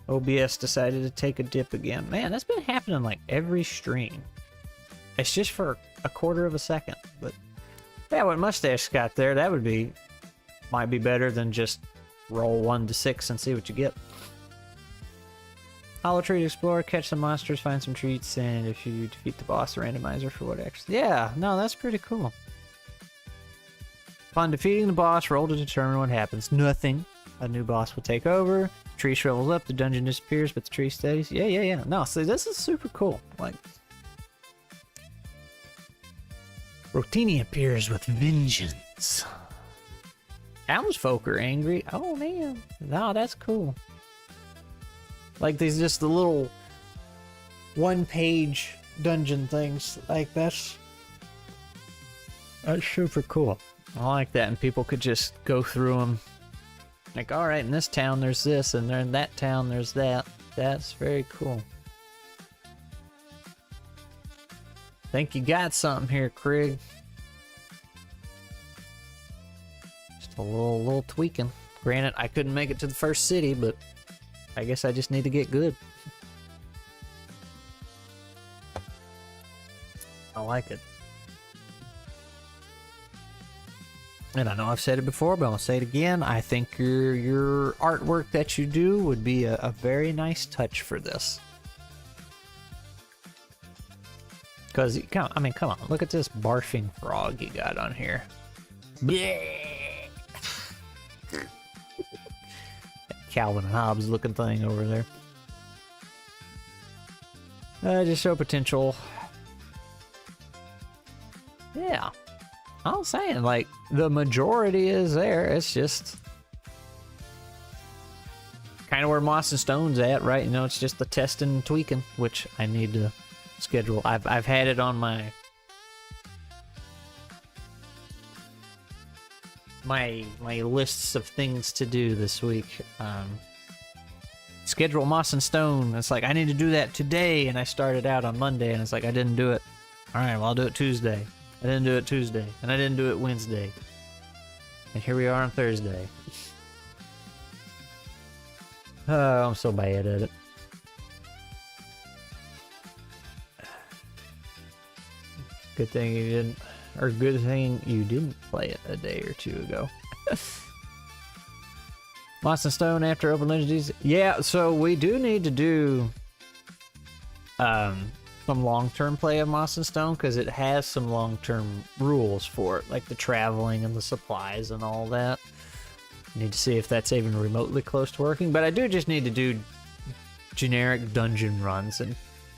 OBS decided to take a dip again. Man, that's been happening like every stream. It's just for a quarter of a second, but yeah, what Mustache got there, that would be... might be better than just roll 1 to 6 and see what you get. Hollow tree to explore, catch some monsters, find some treats, and if you defeat the boss, a randomizer for what extra. Yeah, no, that's pretty cool. Upon defeating the boss, roll to determine what happens. Nothing. A new boss will take over. Tree shrivels up, the dungeon disappears, but the tree stays. Yeah. No, see, this is super cool. Like, Rotini appears with vengeance. Townsfolk are angry. Oh man, no, that's cool. Like these, just the little one-page dungeon things. Like that's super cool. I like that, and people could just go through them. Like, all right, in this town there's this, and in that town there's that. That's very cool. Think you got something here, Crig. Just a little tweaking. Granted, I couldn't make it to the first city, but I guess I just need to get good. I like it. And I know I've said it before, but I'll say it again. I think your artwork that you do would be a very nice touch for this. Because, I mean, come on. Look at this barfing frog you got on here. Calvin and Hobbes looking thing over there. Just show potential. Yeah. I was saying, like, the majority is there. It's just kind of where Moss and Stone's at, right? You know, it's just the testing and tweaking, which I need to schedule. I've had it on my lists of things to do this week. Schedule Moss and Stone. It's like I need to do that today, and I started out on Monday, and it's like I didn't do it. All right, well, I'll do it Tuesday. I didn't do it Tuesday, and I didn't do it Wednesday. And here we are on Thursday. Oh, I'm so bad at it. Good thing you didn't play it a day or two ago. Moss and Stone after Open Legends. Yeah, so we do need to do some long-term play of Moss and Stone, because it has some long-term rules for it, like the traveling and the supplies and all that. Need to see if that's even remotely close to working, but I do just need to do generic dungeon runs and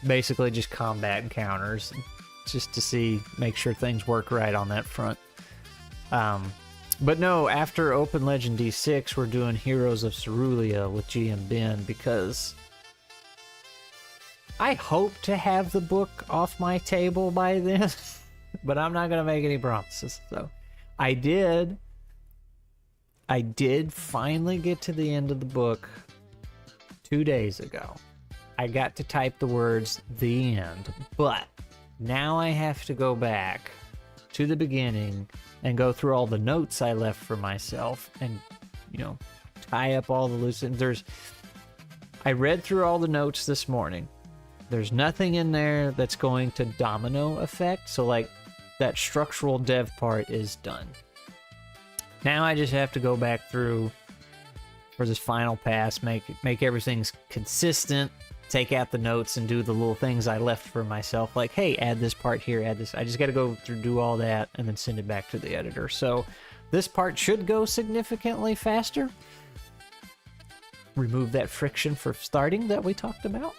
basically just combat encounters, just to make sure things work right on that front. But no, after Open Legend D6, we're doing Heroes of Cerulean with GM Ben, because I hope to have the book off my table by then. but I'm not gonna make any promises. So I did finally get to the end of the book 2 days ago. I got to type the words "the end," but now I have to go back to the beginning and go through all the notes I left for myself and, you know, tie up all the loose ends. I read through all the notes this morning. There's nothing in there that's going to domino effect. So like that structural dev part is done. Now I just have to go back through for this final pass, make everything consistent, take out the notes and do the little things I left for myself. Like, hey, add this part here, add this. I just got to go through, do all that, and then send it back to the editor. So this part should go significantly faster. Remove that friction for starting that we talked about.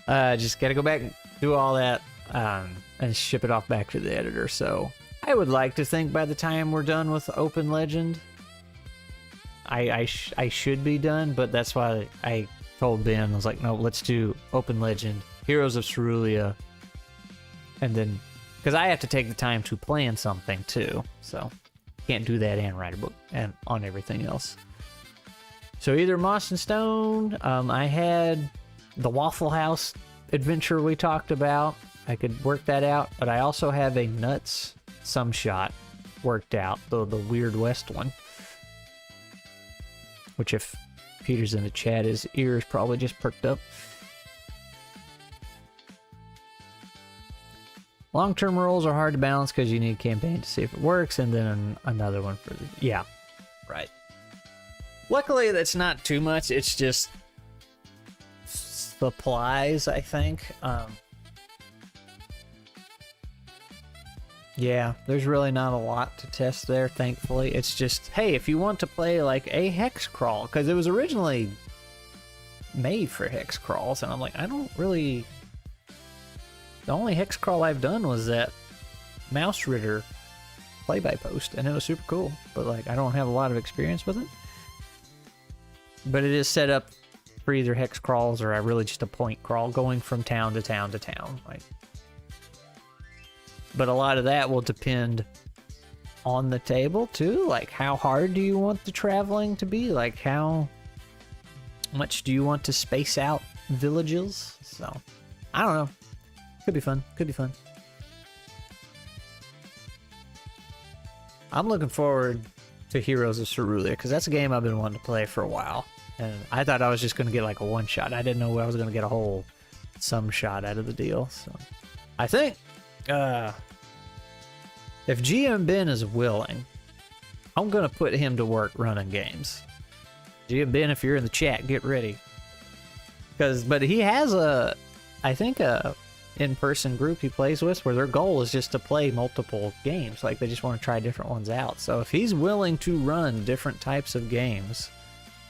Just got to go back and do all that and ship it off back to the editor. So I would like to think by the time we're done with Open Legend, I should be done, but that's why I told Ben, I was like, no, let's do Open Legend, Heroes of Cerulean, and then, because I have to take the time to plan something too, so can't do that and write a book and on everything else. So either Moss and Stone, I had the Waffle House adventure we talked about. I could work that out, but I also have a Nuts Some Shot worked out, the Weird West one. Which, if Peter's in the chat, his ears probably just perked up. Long-term roles are hard to balance because you need campaign to see if it works, and then another one for the... Yeah, right. Luckily, that's not too much. It's just supplies, I think. Yeah, there's really not a lot to test there, thankfully. It's just, hey, if you want to play like a hex crawl, because it was originally made for hex crawls, and I'm like, I don't really... The only hex crawl I've done was that Mouse Ritter play-by-post, and it was super cool, but like, I don't have a lot of experience with it. But it is set up for either hex crawls or really just a point crawl going from town to town to town. Like, but a lot of that will depend on the table too. Like, how hard do you want the traveling to be? Like, how much do you want to space out villages? So, I don't know. Could be fun. Could be fun. I'm looking forward to Heroes of Cerulean because that's a game I've been wanting to play for a while. And I thought I was just going to get like a one shot. I didn't know I was going to get a whole some shot out of the deal. So I think if GM Ben is willing, I'm going to put him to work running games. GM Ben, if you're in the chat, get ready. But he has I think a in-person group he plays with where their goal is just to play multiple games. Like, they just want to try different ones out. So if he's willing to run different types of games,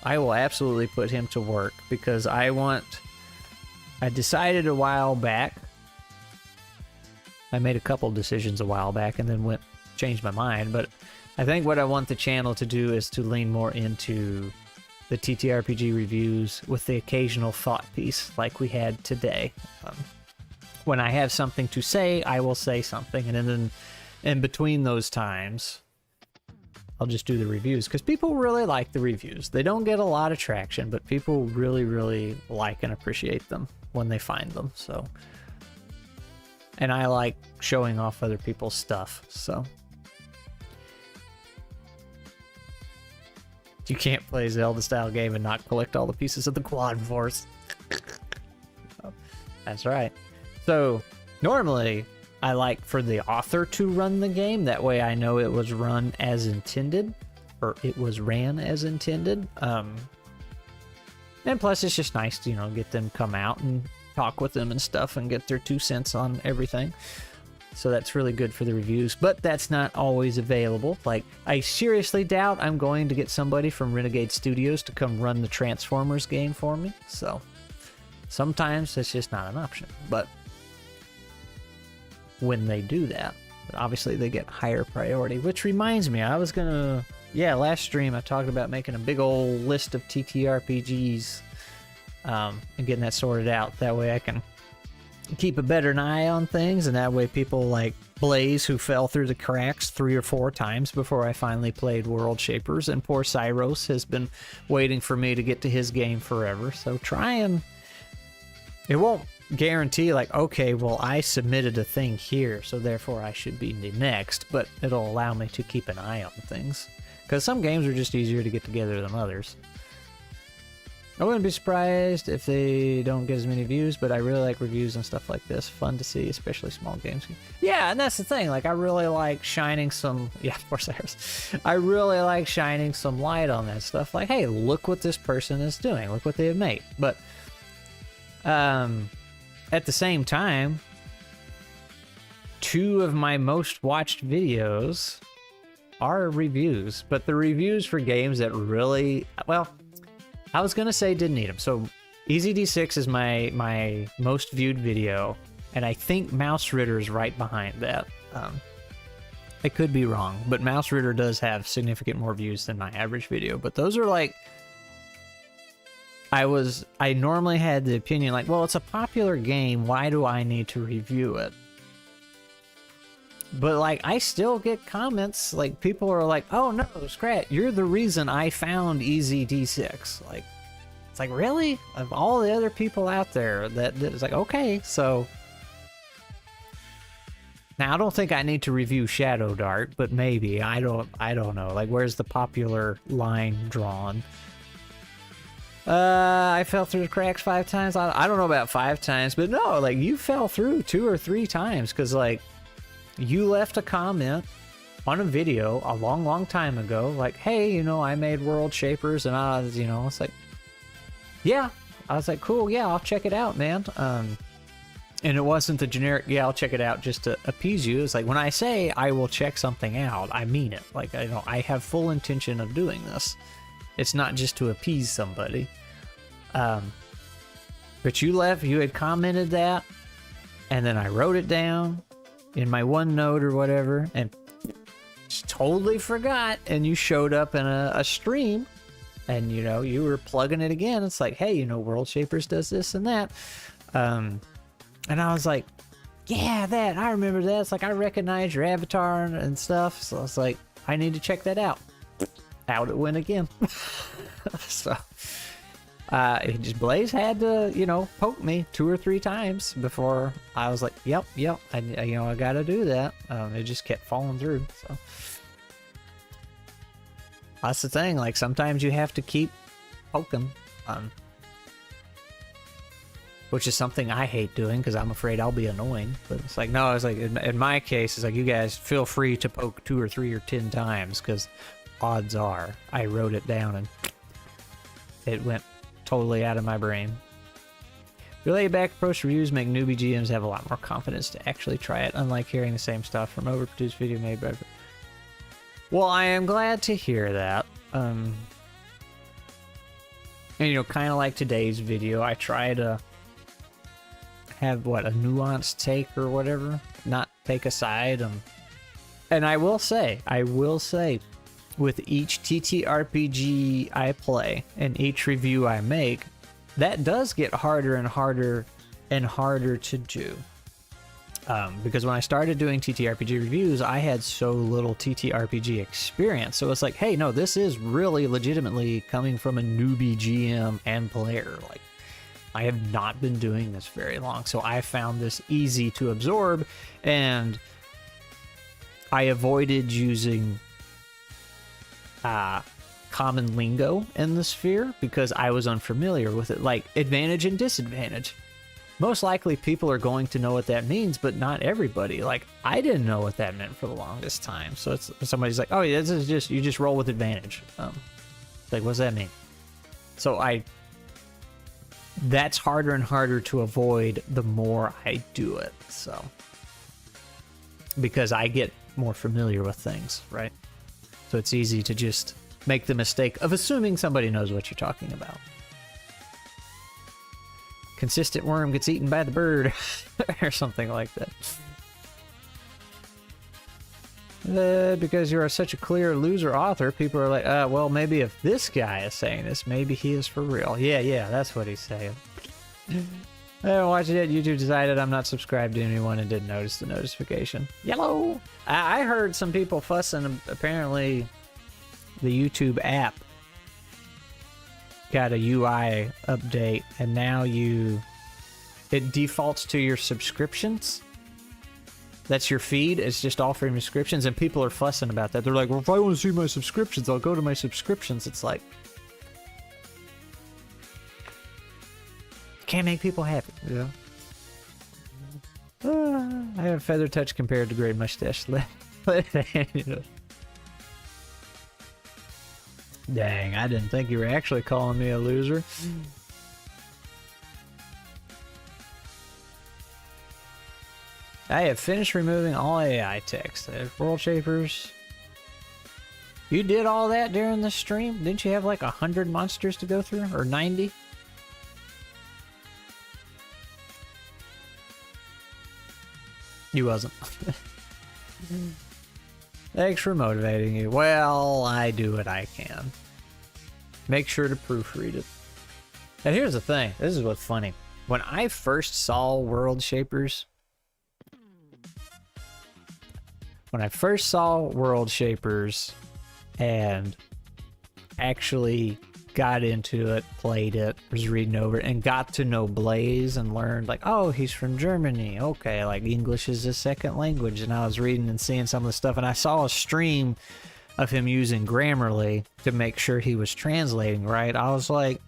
I will absolutely put him to work, because I decided a while back, I made a couple decisions a while back and then changed my mind, but I think what I want the channel to do is to lean more into the TTRPG reviews with the occasional thought piece like we had today. When I have something to say, I will say something, and then in between those times, I'll just do the reviews, because people really like the reviews. They don't get a lot of traction, but people really, really like and appreciate them when they find them. So, and I like showing off other people's stuff. So you can't play a Zelda-style game and not collect all the pieces of the Quad Force. That's right. So normally, I like for the author to run the game. That way I know it was run as intended, or it was ran as intended. And plus, it's just nice to, get them come out and talk with them and stuff and get their 2 cents on everything. So that's really good for the reviews, but that's not always available. Like, I seriously doubt I'm going to get somebody from Renegade Studios to come run the Transformers game for me. So sometimes it's just not an option, but when they do that, obviously they get higher priority. Which reminds me, I was gonna, last stream I talked about making a big old list of TTRPGs and getting that sorted out. That way I can keep a better eye on things, and that way people like Blaze, who fell through the cracks 3 or 4 times before I finally played World Shapers, and poor Cyros has been waiting for me to get to his game forever. So try and... It won't guarantee like, okay, well, I submitted a thing here, so therefore I should be the next, but it'll allow me to keep an eye on things. Because some games are just easier to get together than others. I wouldn't be surprised if they don't get as many views, but I really like reviews and stuff like this. Fun to see, especially small games. Yeah, and that's the thing. Like, I really like shining some... Yeah, of course there's... I really like shining some light on that stuff. Like, hey, look what this person is doing. Look what they have made. But, at the same time, 2 of my most watched videos are reviews. But the reviews for games that really... Well... I was gonna say didn't need them. So Easy D6 is my most viewed video, and I think Mouse Ritter is right behind that. I could be wrong, but Mouse Ritter does have significant more views than my average video. But those are like, I normally had the opinion like, well, it's a popular game, why do I need to review it? But like, I still get comments, like people are like, oh no, Scrat, you're the reason I found Easy D6. Like, it's like, really? Of all the other people out there, that it's like, okay, so. Now, I don't think I need to review Shadow Dart, but maybe, I don't know. Like, where's the popular line drawn? I fell through the cracks 5 times. I don't know about 5 times, but no, like, you fell through 2 or 3 times, because like, you left a comment on a video a long time ago, like, hey, you know, I made World Shapers, and I was, you know, it's like, yeah. I was like, cool, yeah, I'll check it out, man. And it wasn't the generic, yeah, I'll check it out just to appease you. It's like, when I say I will check something out, I mean it. Like, I have full intention of doing this. It's not just to appease somebody. But you had commented that, and then I wrote it down in my OneNote or whatever, and just totally forgot, and you showed up in a stream, and you know, you were plugging it again. It's like, hey, you know, World Shapers does this and that. And I was like, yeah, that, I remember that. It's like, I recognize your avatar and stuff. So I was like, I need to check that out. Out it went again. So, Blaze had to, you know, poke me 2 or 3 times before I was like, yep, I gotta do that. It just kept falling through, so. That's the thing, like, sometimes you have to keep poking, which is something I hate doing, because I'm afraid I'll be annoying. But it's like, no, it's like, in my case, it's like, you guys feel free to poke 2 or 3 or 10 times, because odds are, I wrote it down and it went totally out of my brain. Your laid-back approach to reviews make newbie GMs have a lot more confidence to actually try it, unlike hearing the same stuff from overproduced video made by... Well, I am glad to hear that. And, you know, kind of like today's video, I try to have, what, a nuanced take or whatever? Not take a side. And I will say, with each TTRPG I play and each review I make, that does get harder and harder and harder to do. Because when I started doing TTRPG reviews, I had so little TTRPG experience. So it's like, hey, no, this is really legitimately coming from a newbie GM and player. Like, I have not been doing this very long. So I found this easy to absorb, and I avoided using common lingo in the sphere because I was unfamiliar with it, like advantage and disadvantage. Most likely people are going to know what that means, but not everybody. Like, I didn't know what that meant for the longest time. So it's somebody's like, oh yeah, this is just, you just roll with advantage. Like, what does that mean? So that's harder and harder to avoid the more I do it. So, because I get more familiar with things, right? So it's easy to just make the mistake of assuming somebody knows what you're talking about. Consistent worm gets eaten by the bird, or something like that. Because you are such a clear loser author, people are like, well, maybe if this guy is saying this, maybe he is for real. Yeah, that's what he's saying. I watched it. YouTube decided I'm not subscribed to anyone and didn't notice the notification. Yellow. I heard some people fussing. Apparently, the YouTube app got a UI update, and now it defaults to your subscriptions. That's your feed. It's just offering subscriptions, and people are fussing about that. They're like, well, if I want to see my subscriptions, I'll go to my subscriptions. It's like, can't make people happy. Yeah. I have feather touch compared to great mustache. Dang, I didn't think you were actually calling me a loser. I have finished removing all AI text. World shapers. You did all that during the stream? Didn't you have like 100 monsters to go through? Or 90? You wasn't. Thanks for motivating you. Well, I do what I can. Make sure to proofread it. And here's the thing. This is what's funny. When I first saw World Shapers... and actually got into it, played it, was reading over it, and got to know Blaze and learned, like, oh, he's from Germany. Okay, like, English is his second language. And I was reading and seeing some of the stuff, and I saw a stream of him using Grammarly to make sure he was translating right. I was like,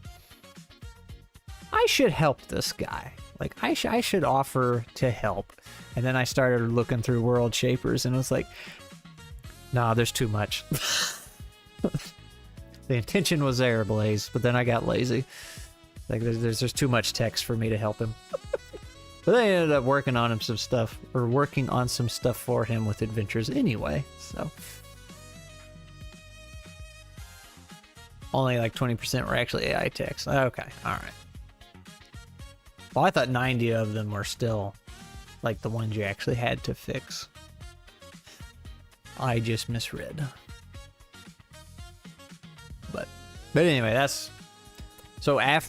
I should help this guy. Like, I should offer to help. And then I started looking through World Shapers, and it was like, nah, there's too much. The intention was there, Blaze, but then I got lazy. Like, there's too much text for me to help him. But I ended up working on some stuff for him with adventures anyway, so. Only like 20% were actually AI text. Okay, alright. Well, I thought 90 of them were still like the ones you actually had to fix. I just misread. But anyway, that's... So I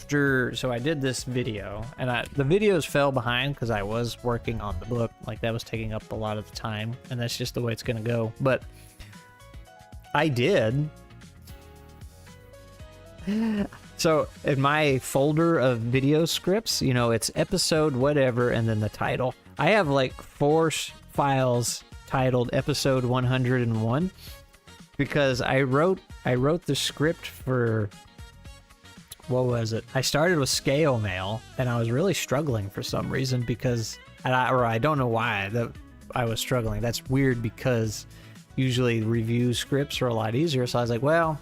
did this video, and the videos fell behind because I was working on the book. Like, that was taking up a lot of the time, and that's just the way it's going to go. But I did. So in my folder of video scripts, you know, it's episode whatever and then the title. I have like 4 files titled episode 101 because I wrote the script for, what was it? I started with scale mail, and I was really struggling for some reason because, I don't know why that I was struggling. That's weird because usually review scripts are a lot easier. So I was like, well,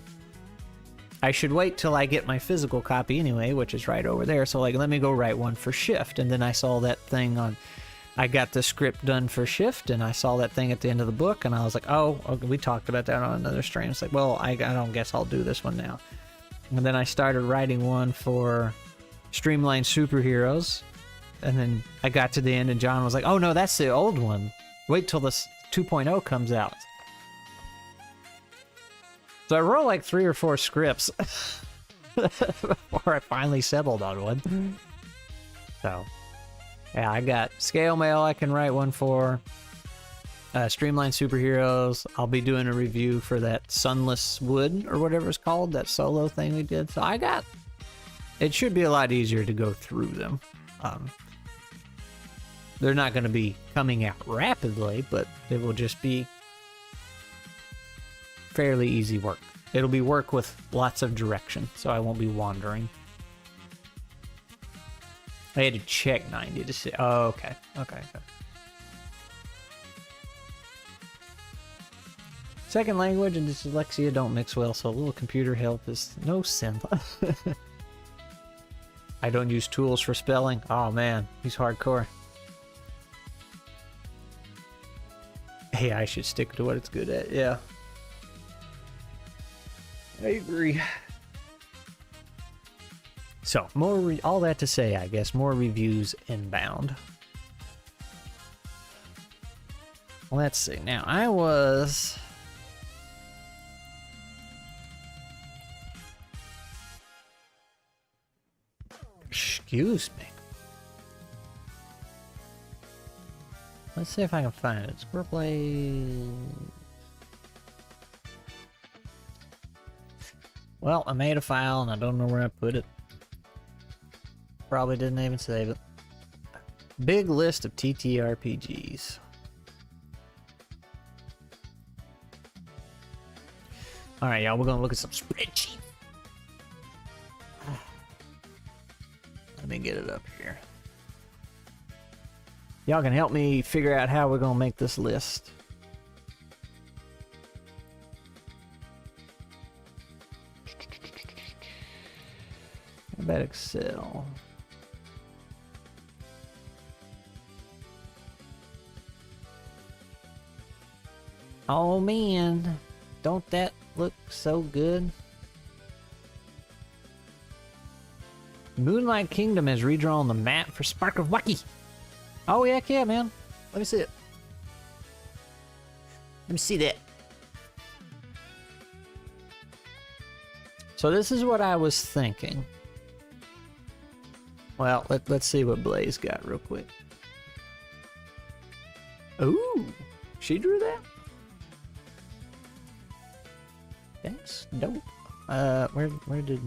I should wait till I get my physical copy anyway, which is right over there. So like, let me go write one for Shift. And then I saw that thing I got the script done for Shift, and I saw that thing at the end of the book, and I was like, oh, okay, we talked about that on another stream. It's like, well, I don't guess I'll do this one now. And then I started writing one for Streamline Superheroes, and then I got to the end, and John was like, oh no, that's the old one. Wait till this 2.0 comes out. So I wrote like 3 or 4 scripts before I finally settled on one. So, yeah, I got Scale Mail I can write one for. Streamline Superheroes, I'll be doing a review for that Sunless Wood, or whatever it's called, that solo thing we did. So I got... It should be a lot easier to go through them. They're not going to be coming out rapidly, but it will just be fairly easy work. It'll be work with lots of direction, so I won't be wandering. I had to check 90 to see. Oh, okay. Okay. Second language and dyslexia don't mix well, so a little computer help is no sin. I don't use tools for spelling. Oh man, he's hardcore. Hey, I should stick to what it's good at. Yeah. I agree. So, all that to say, I guess, more reviews inbound. Let's see. Now, I was... Excuse me. Let's see if I can find it. Squirrel play. Well, I made a file and I don't know where I put it. Probably didn't even save it. Big list of TTRPGs. Alright, y'all, we're gonna look at some spreadsheets. Let me get it up here. Y'all can help me figure out how we're gonna make this list. How about Excel? Oh man, don't that look so good? Moonlight Kingdom has redrawn the map for Spark of Wacky. Oh heck yeah, man. Let me see it. Let me see that. So this is what I was thinking. Well, let's see what Blaze got real quick. Ooh, she drew that? That's dope. Where did...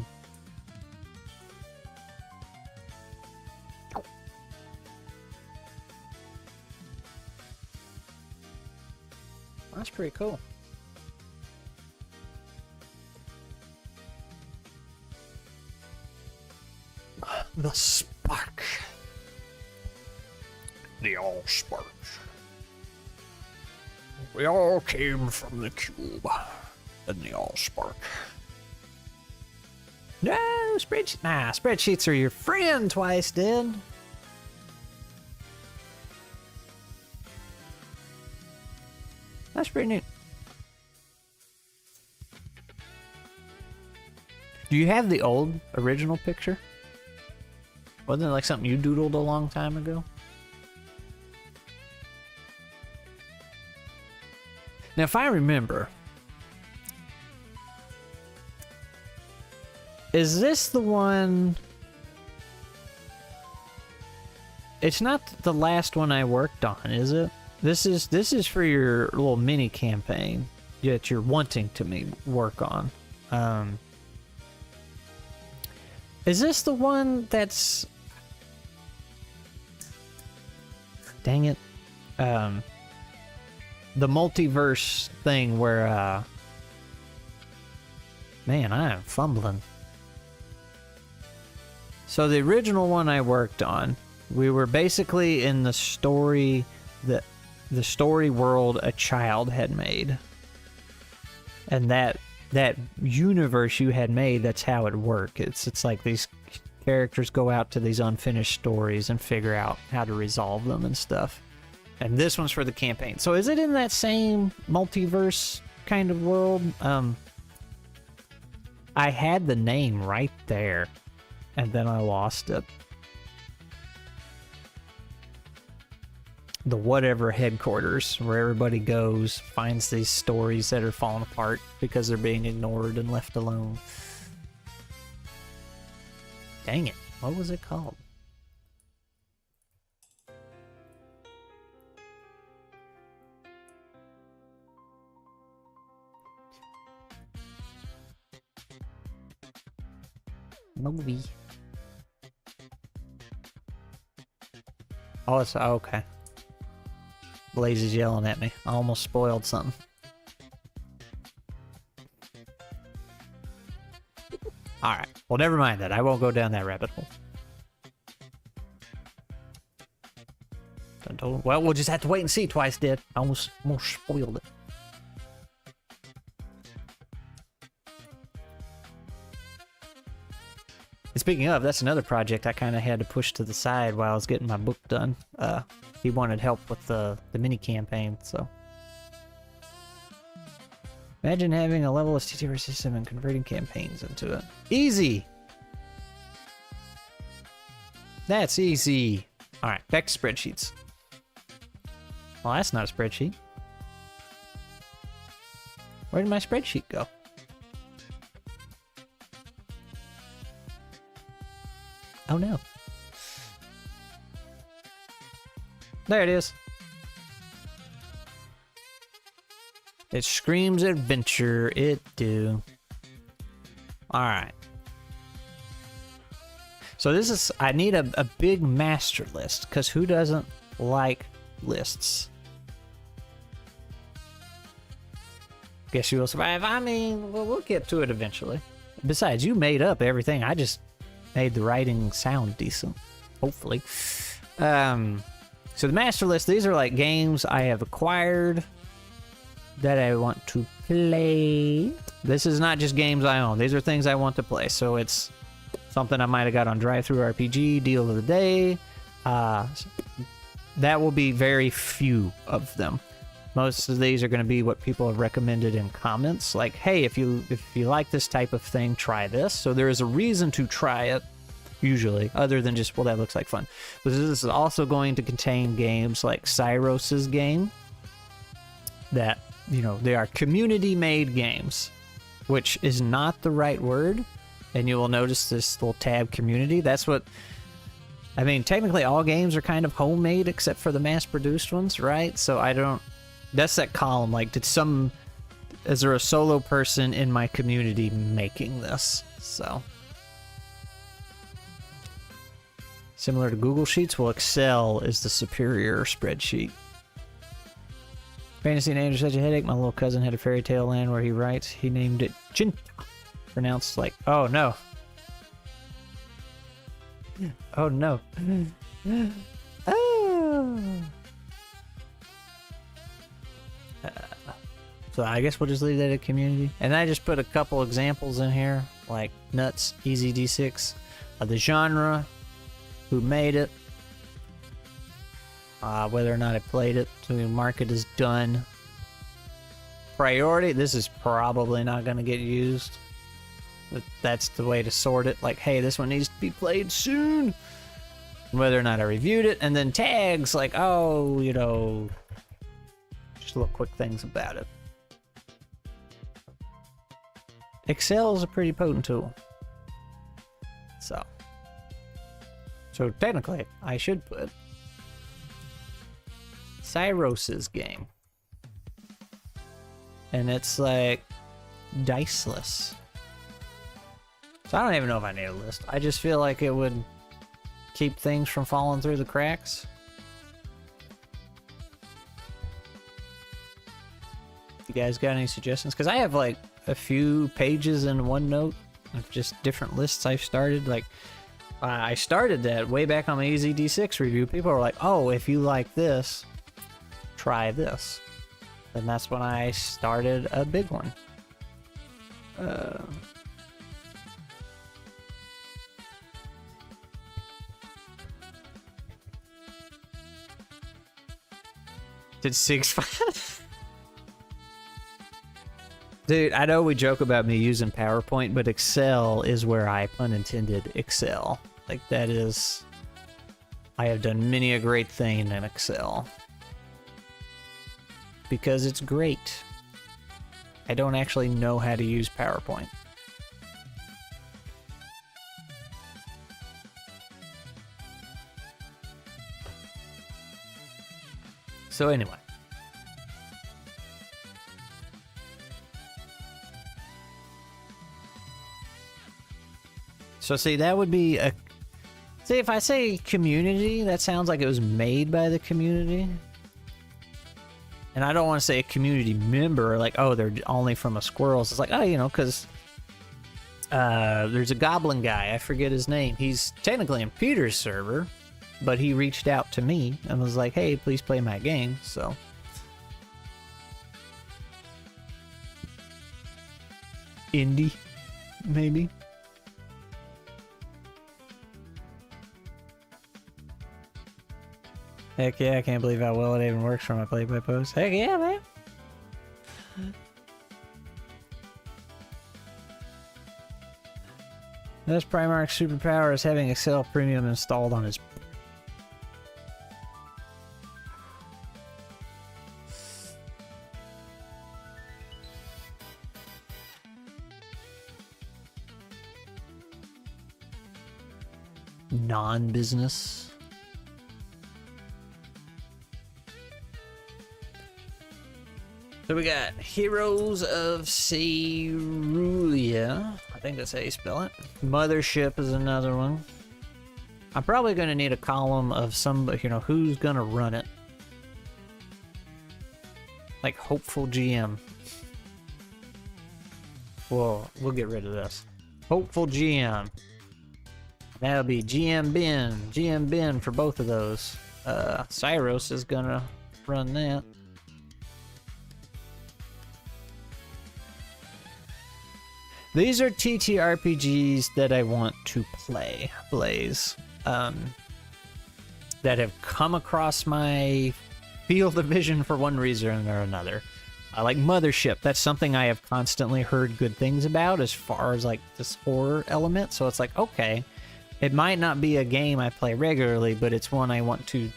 That's pretty cool. The spark. The all sparks. We all came from the cube. And the all spark. No, spreadsheets. Nah, spreadsheets are your friend, Twice did. That's pretty neat. Do you have the old original picture? Wasn't it like something you doodled a long time ago? Now, if I remember, is this the one? It's not the last one I worked on, is it? This is for your little mini campaign that you're wanting to work on. Is this the one that's... Dang it. The multiverse thing where, man, I am fumbling. So the original one I worked on, we were basically in the story that... the story world a child had made. And that universe you had made, that's how it worked. It's like these characters go out to these unfinished stories and figure out how to resolve them and stuff. And this one's for the campaign. So is it in that same multiverse kind of world? I had the name right there, and then I lost it. The whatever headquarters, where everybody goes, finds these stories that are falling apart because they're being ignored and left alone. Dang it, what was it called? Movie. Oh, it's okay. Blaze is yelling at me. I almost spoiled something. Alright. Well, never mind that. I won't go down that rabbit hole. Well, we'll just have to wait and see. Twice did. I almost spoiled it. And speaking of, that's another project I kind of had to push to the side while I was getting my book done. He wanted help with the mini campaign, so. Imagine having a level of TTR system and converting campaigns into it. Easy! That's easy. Alright, back to spreadsheets. Well, that's not a spreadsheet. Where did my spreadsheet go? Oh no. There it is. It screams adventure. It do. Alright. So this is... I need a big master list, because who doesn't like lists? Guess you will survive. I mean, well, we'll get to it eventually. Besides, you made up everything. I just made the writing sound decent. Hopefully. So the master list, these are like games I have acquired that I want to play. This is not just games I own. These are things I want to play. So it's something I might have got on DriveThruRPG, deal of the day. That will be very few of them. Most of these are going to be what people have recommended in comments. Like, hey, if you like this type of thing, try this. So there is a reason to try it, usually, other than just, well, that looks like fun. But this is also going to contain games like Cyros's game that, you know, they are community-made games, which is not the right word. And you will notice this little tab community. That's what... I mean, technically all games are kind of homemade except for the mass-produced ones, right? So I don't... That's that column. Like, is there a solo person in my community making this? So... Similar to Google Sheets, well, Excel is the superior spreadsheet. Fantasy names are such a headache. My little cousin had a fairy tale land where he writes. He named it Chinta. Pronounced like, oh no. Oh no. Oh. So I guess we'll just leave that at community. And I just put a couple examples in here, like Nuts, Easy D6, the genre, who made it, whether or not I played it, so we mark it as done. Priority, this is probably not going to get used. But that's the way to sort it. Like, hey, this one needs to be played soon. Whether or not I reviewed it. And then tags, like, oh, you know, just little quick things about it. Excel is a pretty potent tool. So technically, I should put Cyros's game. And it's like diceless. So I don't even know if I need a list. I just feel like it would keep things from falling through the cracks. You guys got any suggestions? Because I have like a few pages in OneNote of just different lists I've started. Like, I started that way back on my Easy D6 review. People were like, oh, if you like this, try this. And that's when I started a big one. Did 6-5? Dude, I know we joke about me using PowerPoint, but Excel is where I, pun intended, excel. Like, that is... I have done many a great thing in Excel. Because it's great. I don't actually know how to use PowerPoint. So anyway. So see, that would be a... See, if I say community, that sounds like it was made by the community. And I don't want to say a community member, like, oh, they're only from a Squirrel. It's like, oh, you know, because there's a goblin guy. I forget his name. He's technically in Peter's server, but he reached out to me and was like, hey, please play my game. So... Indie, maybe. Heck yeah, I can't believe how well it even works for my play-by-post. Heck yeah, man. This Primarch's superpower is having Excel Premium installed on his... non-business. So we got Heroes of Cerulean. I think that's how you spell it. Mothership is another one. I'm probably going to need a column of somebody, you know, who's going to run it. Like Hopeful GM. Well, we'll get rid of this. Hopeful GM. That'll be GM Ben for both of those. Cyros is going to run that. These are TTRPGs that I want to play, Blaze. That have come across my field of vision for one reason or another. Like Mothership, that's something I have constantly heard good things about as far as like this horror element. So it's like, okay, it might not be a game I play regularly, but it's one I want to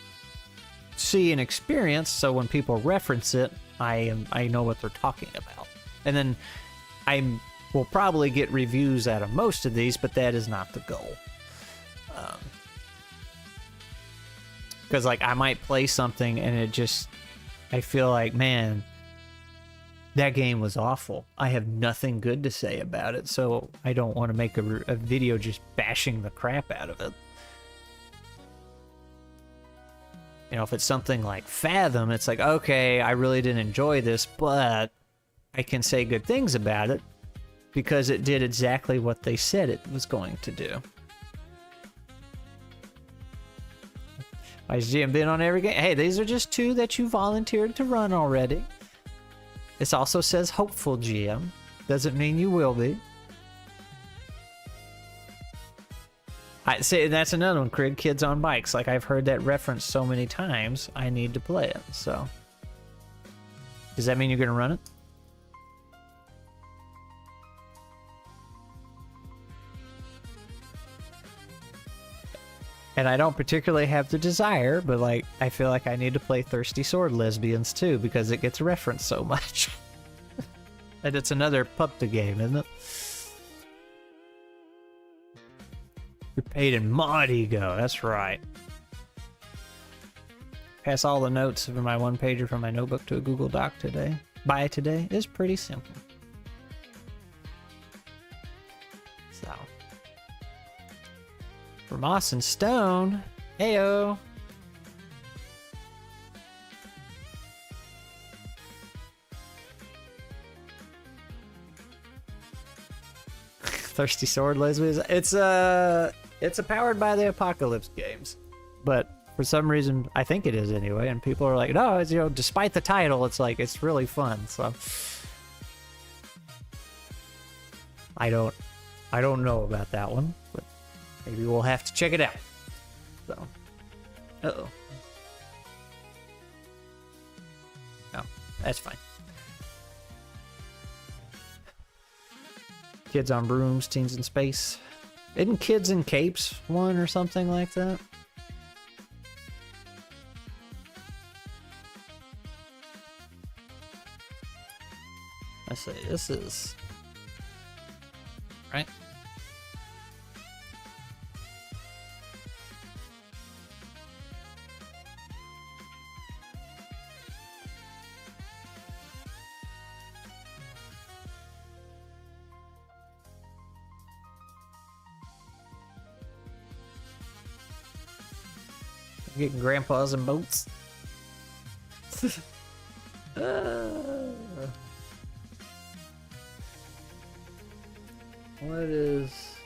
see and experience. So when people reference it, I know what they're talking about. And then we'll probably get reviews out of most of these, but that is not the goal. Because like I might play something and it just, I feel like, man, that game was awful. I have nothing good to say about it, so I don't want to make a video just bashing the crap out of it. You know, if it's something like Fathom, it's like, okay, I really didn't enjoy this, but I can say good things about it because it did exactly what they said it was going to do. Has GM been on every game? Hey, these are just two that you volunteered to run already. This also says hopeful GM. Doesn't mean you will be. I say that's another one, Crig, Kids on Bikes. Like I've heard that reference so many times, I need to play it. So, does that mean you're gonna run it? And I don't particularly have the desire, but like I feel like I need to play Thirsty Sword Lesbians too because it gets referenced so much. And it's another Pupta game, isn't it? You're paid in mod ego, that's right. Pass all the notes from my one pager from my notebook to a Google Doc today. By today is pretty simple. So. For Moss and Stone, heyo. Thirsty Sword Lesbians. It's a Powered by the Apocalypse games, but for some reason I think it is anyway. And people are like, no, it's, you know, despite the title, it's like it's really fun. So I don't know about that one, but maybe we'll have to check it out. So, uh-oh. No, that's fine. Kids on Brooms, Teens in Space. Isn't Kids in Capes one or something like that? Let's see, this is... right? Getting grandpas and boats. What is...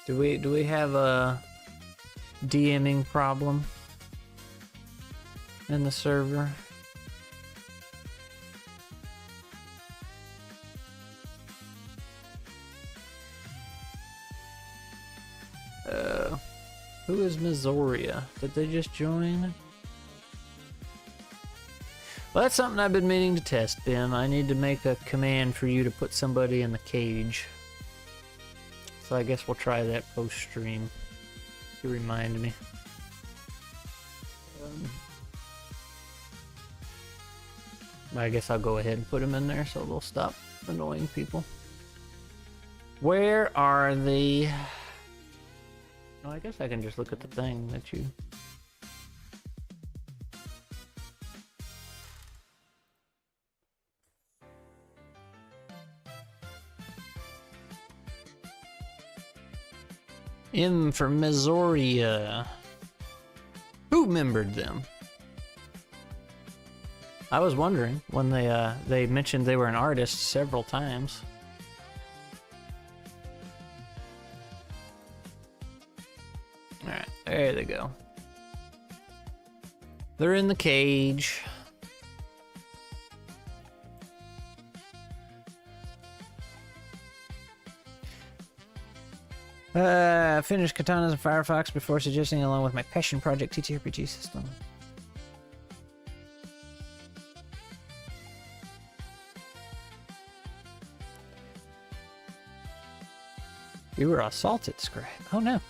do we have a DMing problem in the server? Who is Missoria? Did they just join? Well, that's something I've been meaning to test, Ben. I need to make a command for you to put somebody in the cage. So I guess we'll try that post-stream. You remind me. I guess I'll go ahead and put them in there so they'll stop annoying people. Where are the... Oh, I guess I can just look at the thing that you... M for Missouri. Who membered them? I was wondering when they mentioned they were an artist several times. Alright, there they go. They're in the cage. Finished Katanas and Firefox before suggesting along with my passion project TTRPG system. You were assaulted, Scrag. Oh no.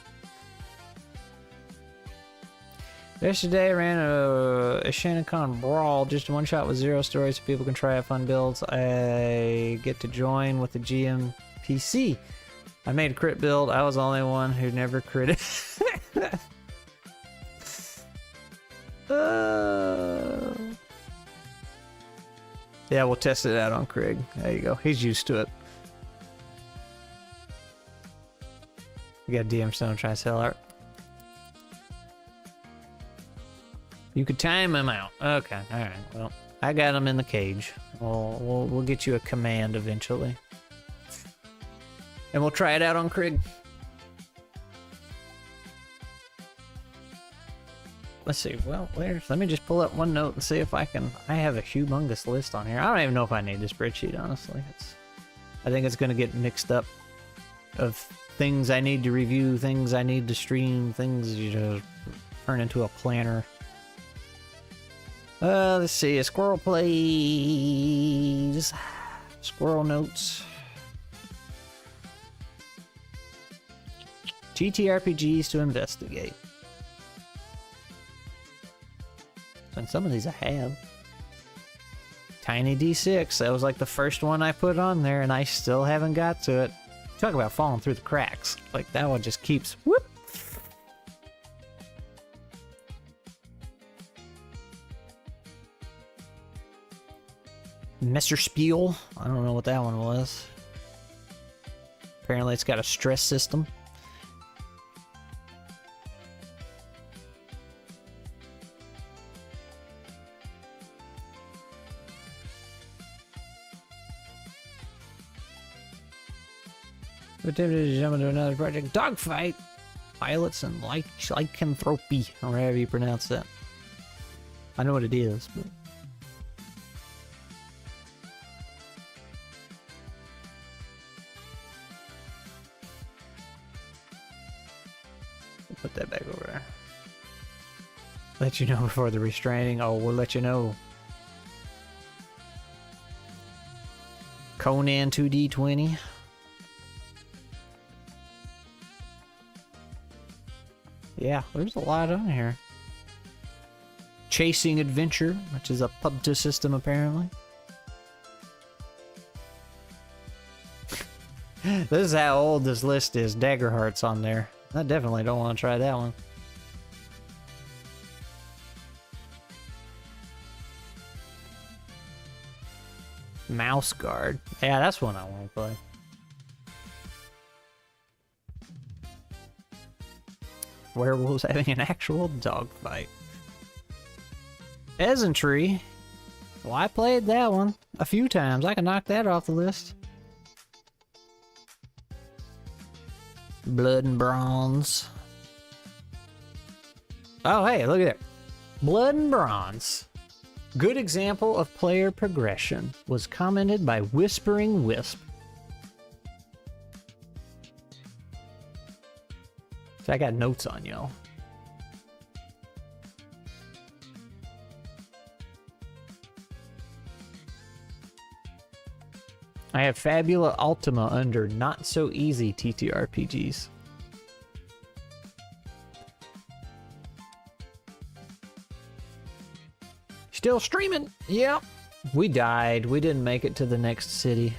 Yesterday I ran a Shannon brawl, just a one shot with 0 stories so people can try out fun builds. I get to join with the GM PC. I made a crit build. I was the only one who never critted. Yeah, we'll test it out on Crig. There you go. He's used to it. We got DM Stone trying to sell art. You could time him out. Okay, all right. Well, I got him in the cage. We'll get you a command eventually. And we'll try it out on Crig. Let's see. Well, let me just pull up OneNote and see if I can. I have a humongous list on here. I don't even know if I need this spreadsheet, honestly. I think it's going to get mixed up of things I need to review, things I need to stream, things you just turn into a planner. Let's see. A Squirrel plays. Squirrel notes. TTRPGs to investigate. And some of these I have. Tiny D6. That was like the first one I put on there, and I still haven't got to it. Talk about falling through the cracks. Like, that one just keeps... Whoop! Messerspiel. I don't know what that one was. Apparently it's got a stress system. We're tempted to jump into another project. Dogfight! Pilots and lycanthropy, or however you pronounce that. I know what it is, but... Put that back over there. Let you know before the restraining. Oh, we'll let you know. Conan 2D20. Yeah, there's a lot on here. Chasing Adventure, which is a pub to system apparently. This is how old this list is. Daggerheart's on there. I definitely don't want to try that one. Mouse Guard. Yeah, that's one I want to play. Werewolves having an actual dogfight. Peasantry. Well, I played that one a few times. I can knock that off the list. Blood and Bronze. Oh, hey, look at that. Blood and Bronze. Good example of player progression. Was commented by Whispering Wisp. So I got notes on y'all. I have Fabula Ultima under Not So Easy TTRPGs. Still streaming? Yep. We died. We didn't make it to the next city.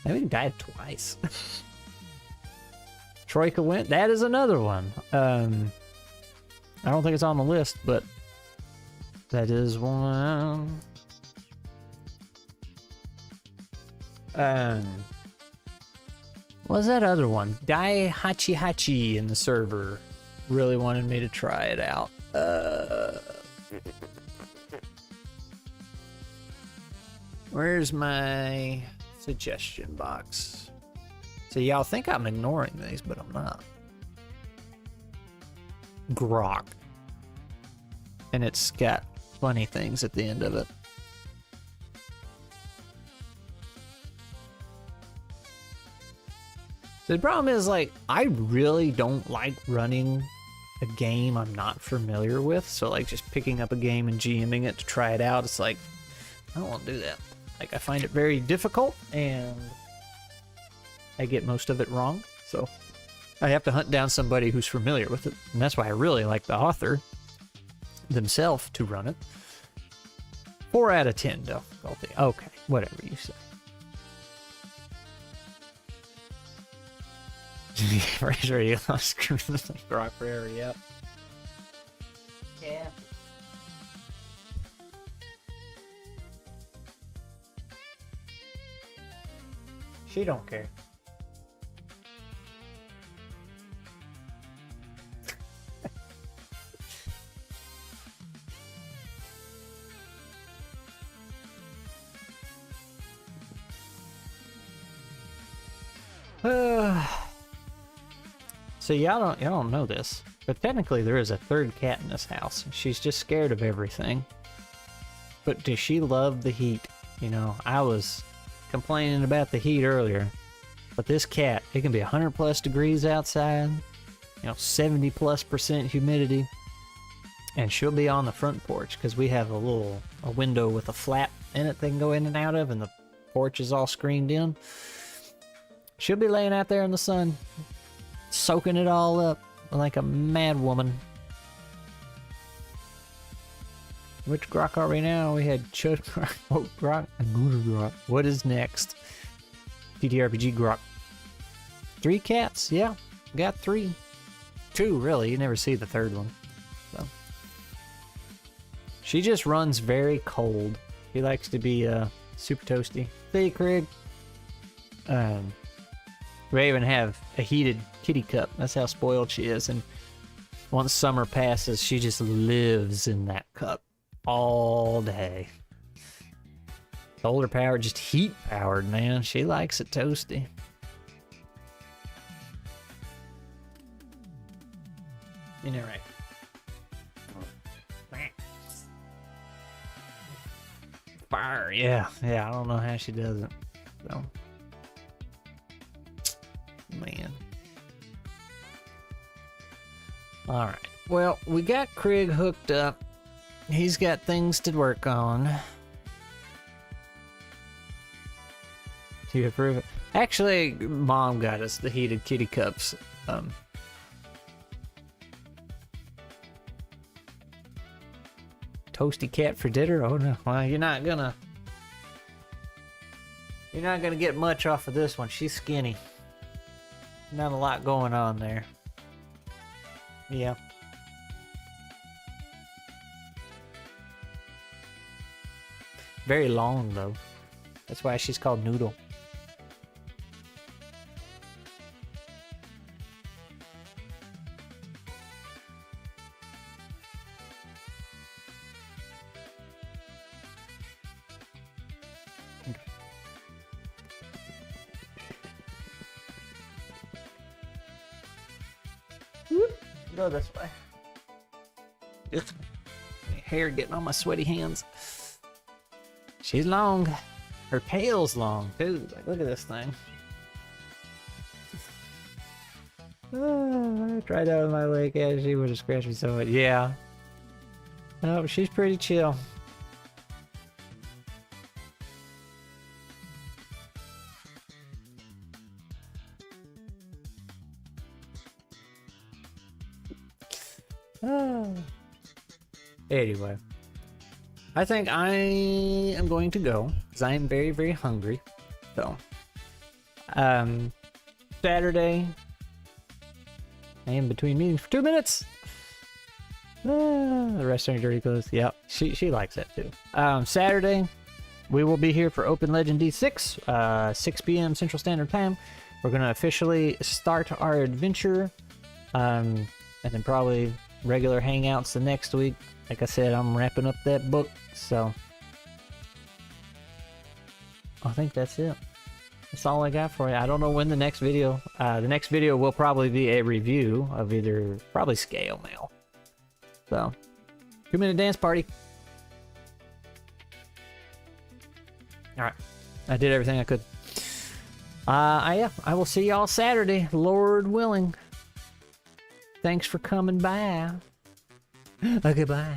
I think we died twice. Troika went. That is another one. I don't think it's on the list, but that is one. What's that other one? Dai Hachi Hachi in the server really wanted me to try it out. Where's my suggestion box? So y'all think I'm ignoring these, but I'm not. Grok. And it's got funny things at the end of it. So the problem is, like, I really don't like running a game I'm not familiar with. So, like, just picking up a game and GMing it to try it out, it's like, I don't want to do that. Like, I find it very difficult, and I get most of it wrong. So I have to hunt down somebody who's familiar with it. And that's why I really like the author themselves to run it. 4 out of 10 difficulty. Okay, whatever you say. Sure, you lost screw this like rock forever, yep. Yeah. She don't care. So y'all don't know this, but technically there is a third cat in this house. She's just scared of everything. But does she love the heat? You know, I was complaining about the heat earlier, but this cat, it can be 100+ degrees outside, you know, 70+% humidity, and she'll be on the front porch because we have a window with a flap in it they can go in and out of, and the porch is all screened in. She'll be laying out there in the sun, soaking it all up like a mad woman. Which grok are we now? We had Chud grok and Guru grok. What is next? TTRPG grok. 3 cats? Yeah, got 3. 2, really. You never see the third one. So she just runs very cold. She likes to be super toasty. See, Crig. We even have a heated kitty cup. That's how spoiled she is. And once summer passes, she just lives in that cup all day. Solar powered, just heat powered, man. She likes it toasty. You know, right? Fire, yeah. I don't know how she does it. So. Man. Alright. Well, we got Crig hooked up. He's got things to work on. Do you approve it? Actually, Mom got us the heated kitty cups. Toasty cat for dinner? Oh no. Well, you're not gonna get much off of this one. She's skinny. Not a lot going on there. Yeah. Very long, though. That's why she's called Noodle. Go this way. Ugh. My hair getting on my sweaty hands. She's long. Her tail's long too. Like, look at this thing. I tried out with my leg and she would have scratched me so much. Yeah. Oh, she's pretty chill. Anyway, I think I am going to go because I am very, very hungry. So, Saturday, I am between meetings for 2 minutes. The restaurant dirty clothes. Yep, she likes that too. Saturday, we will be here for Open Legend D6, 6 p.m. Central Standard Time. We're gonna officially start our adventure, and then probably regular hangouts the next week. Like I said, I'm wrapping up that book, so I think that's it. That's all I got for you. I don't know when the next video. The next video will probably be a review of either probably Scale Mail. So, 2-minute dance party. All right, I did everything I could. Yeah, I will see y'all Saturday, Lord willing. Thanks for coming by. Goodbye.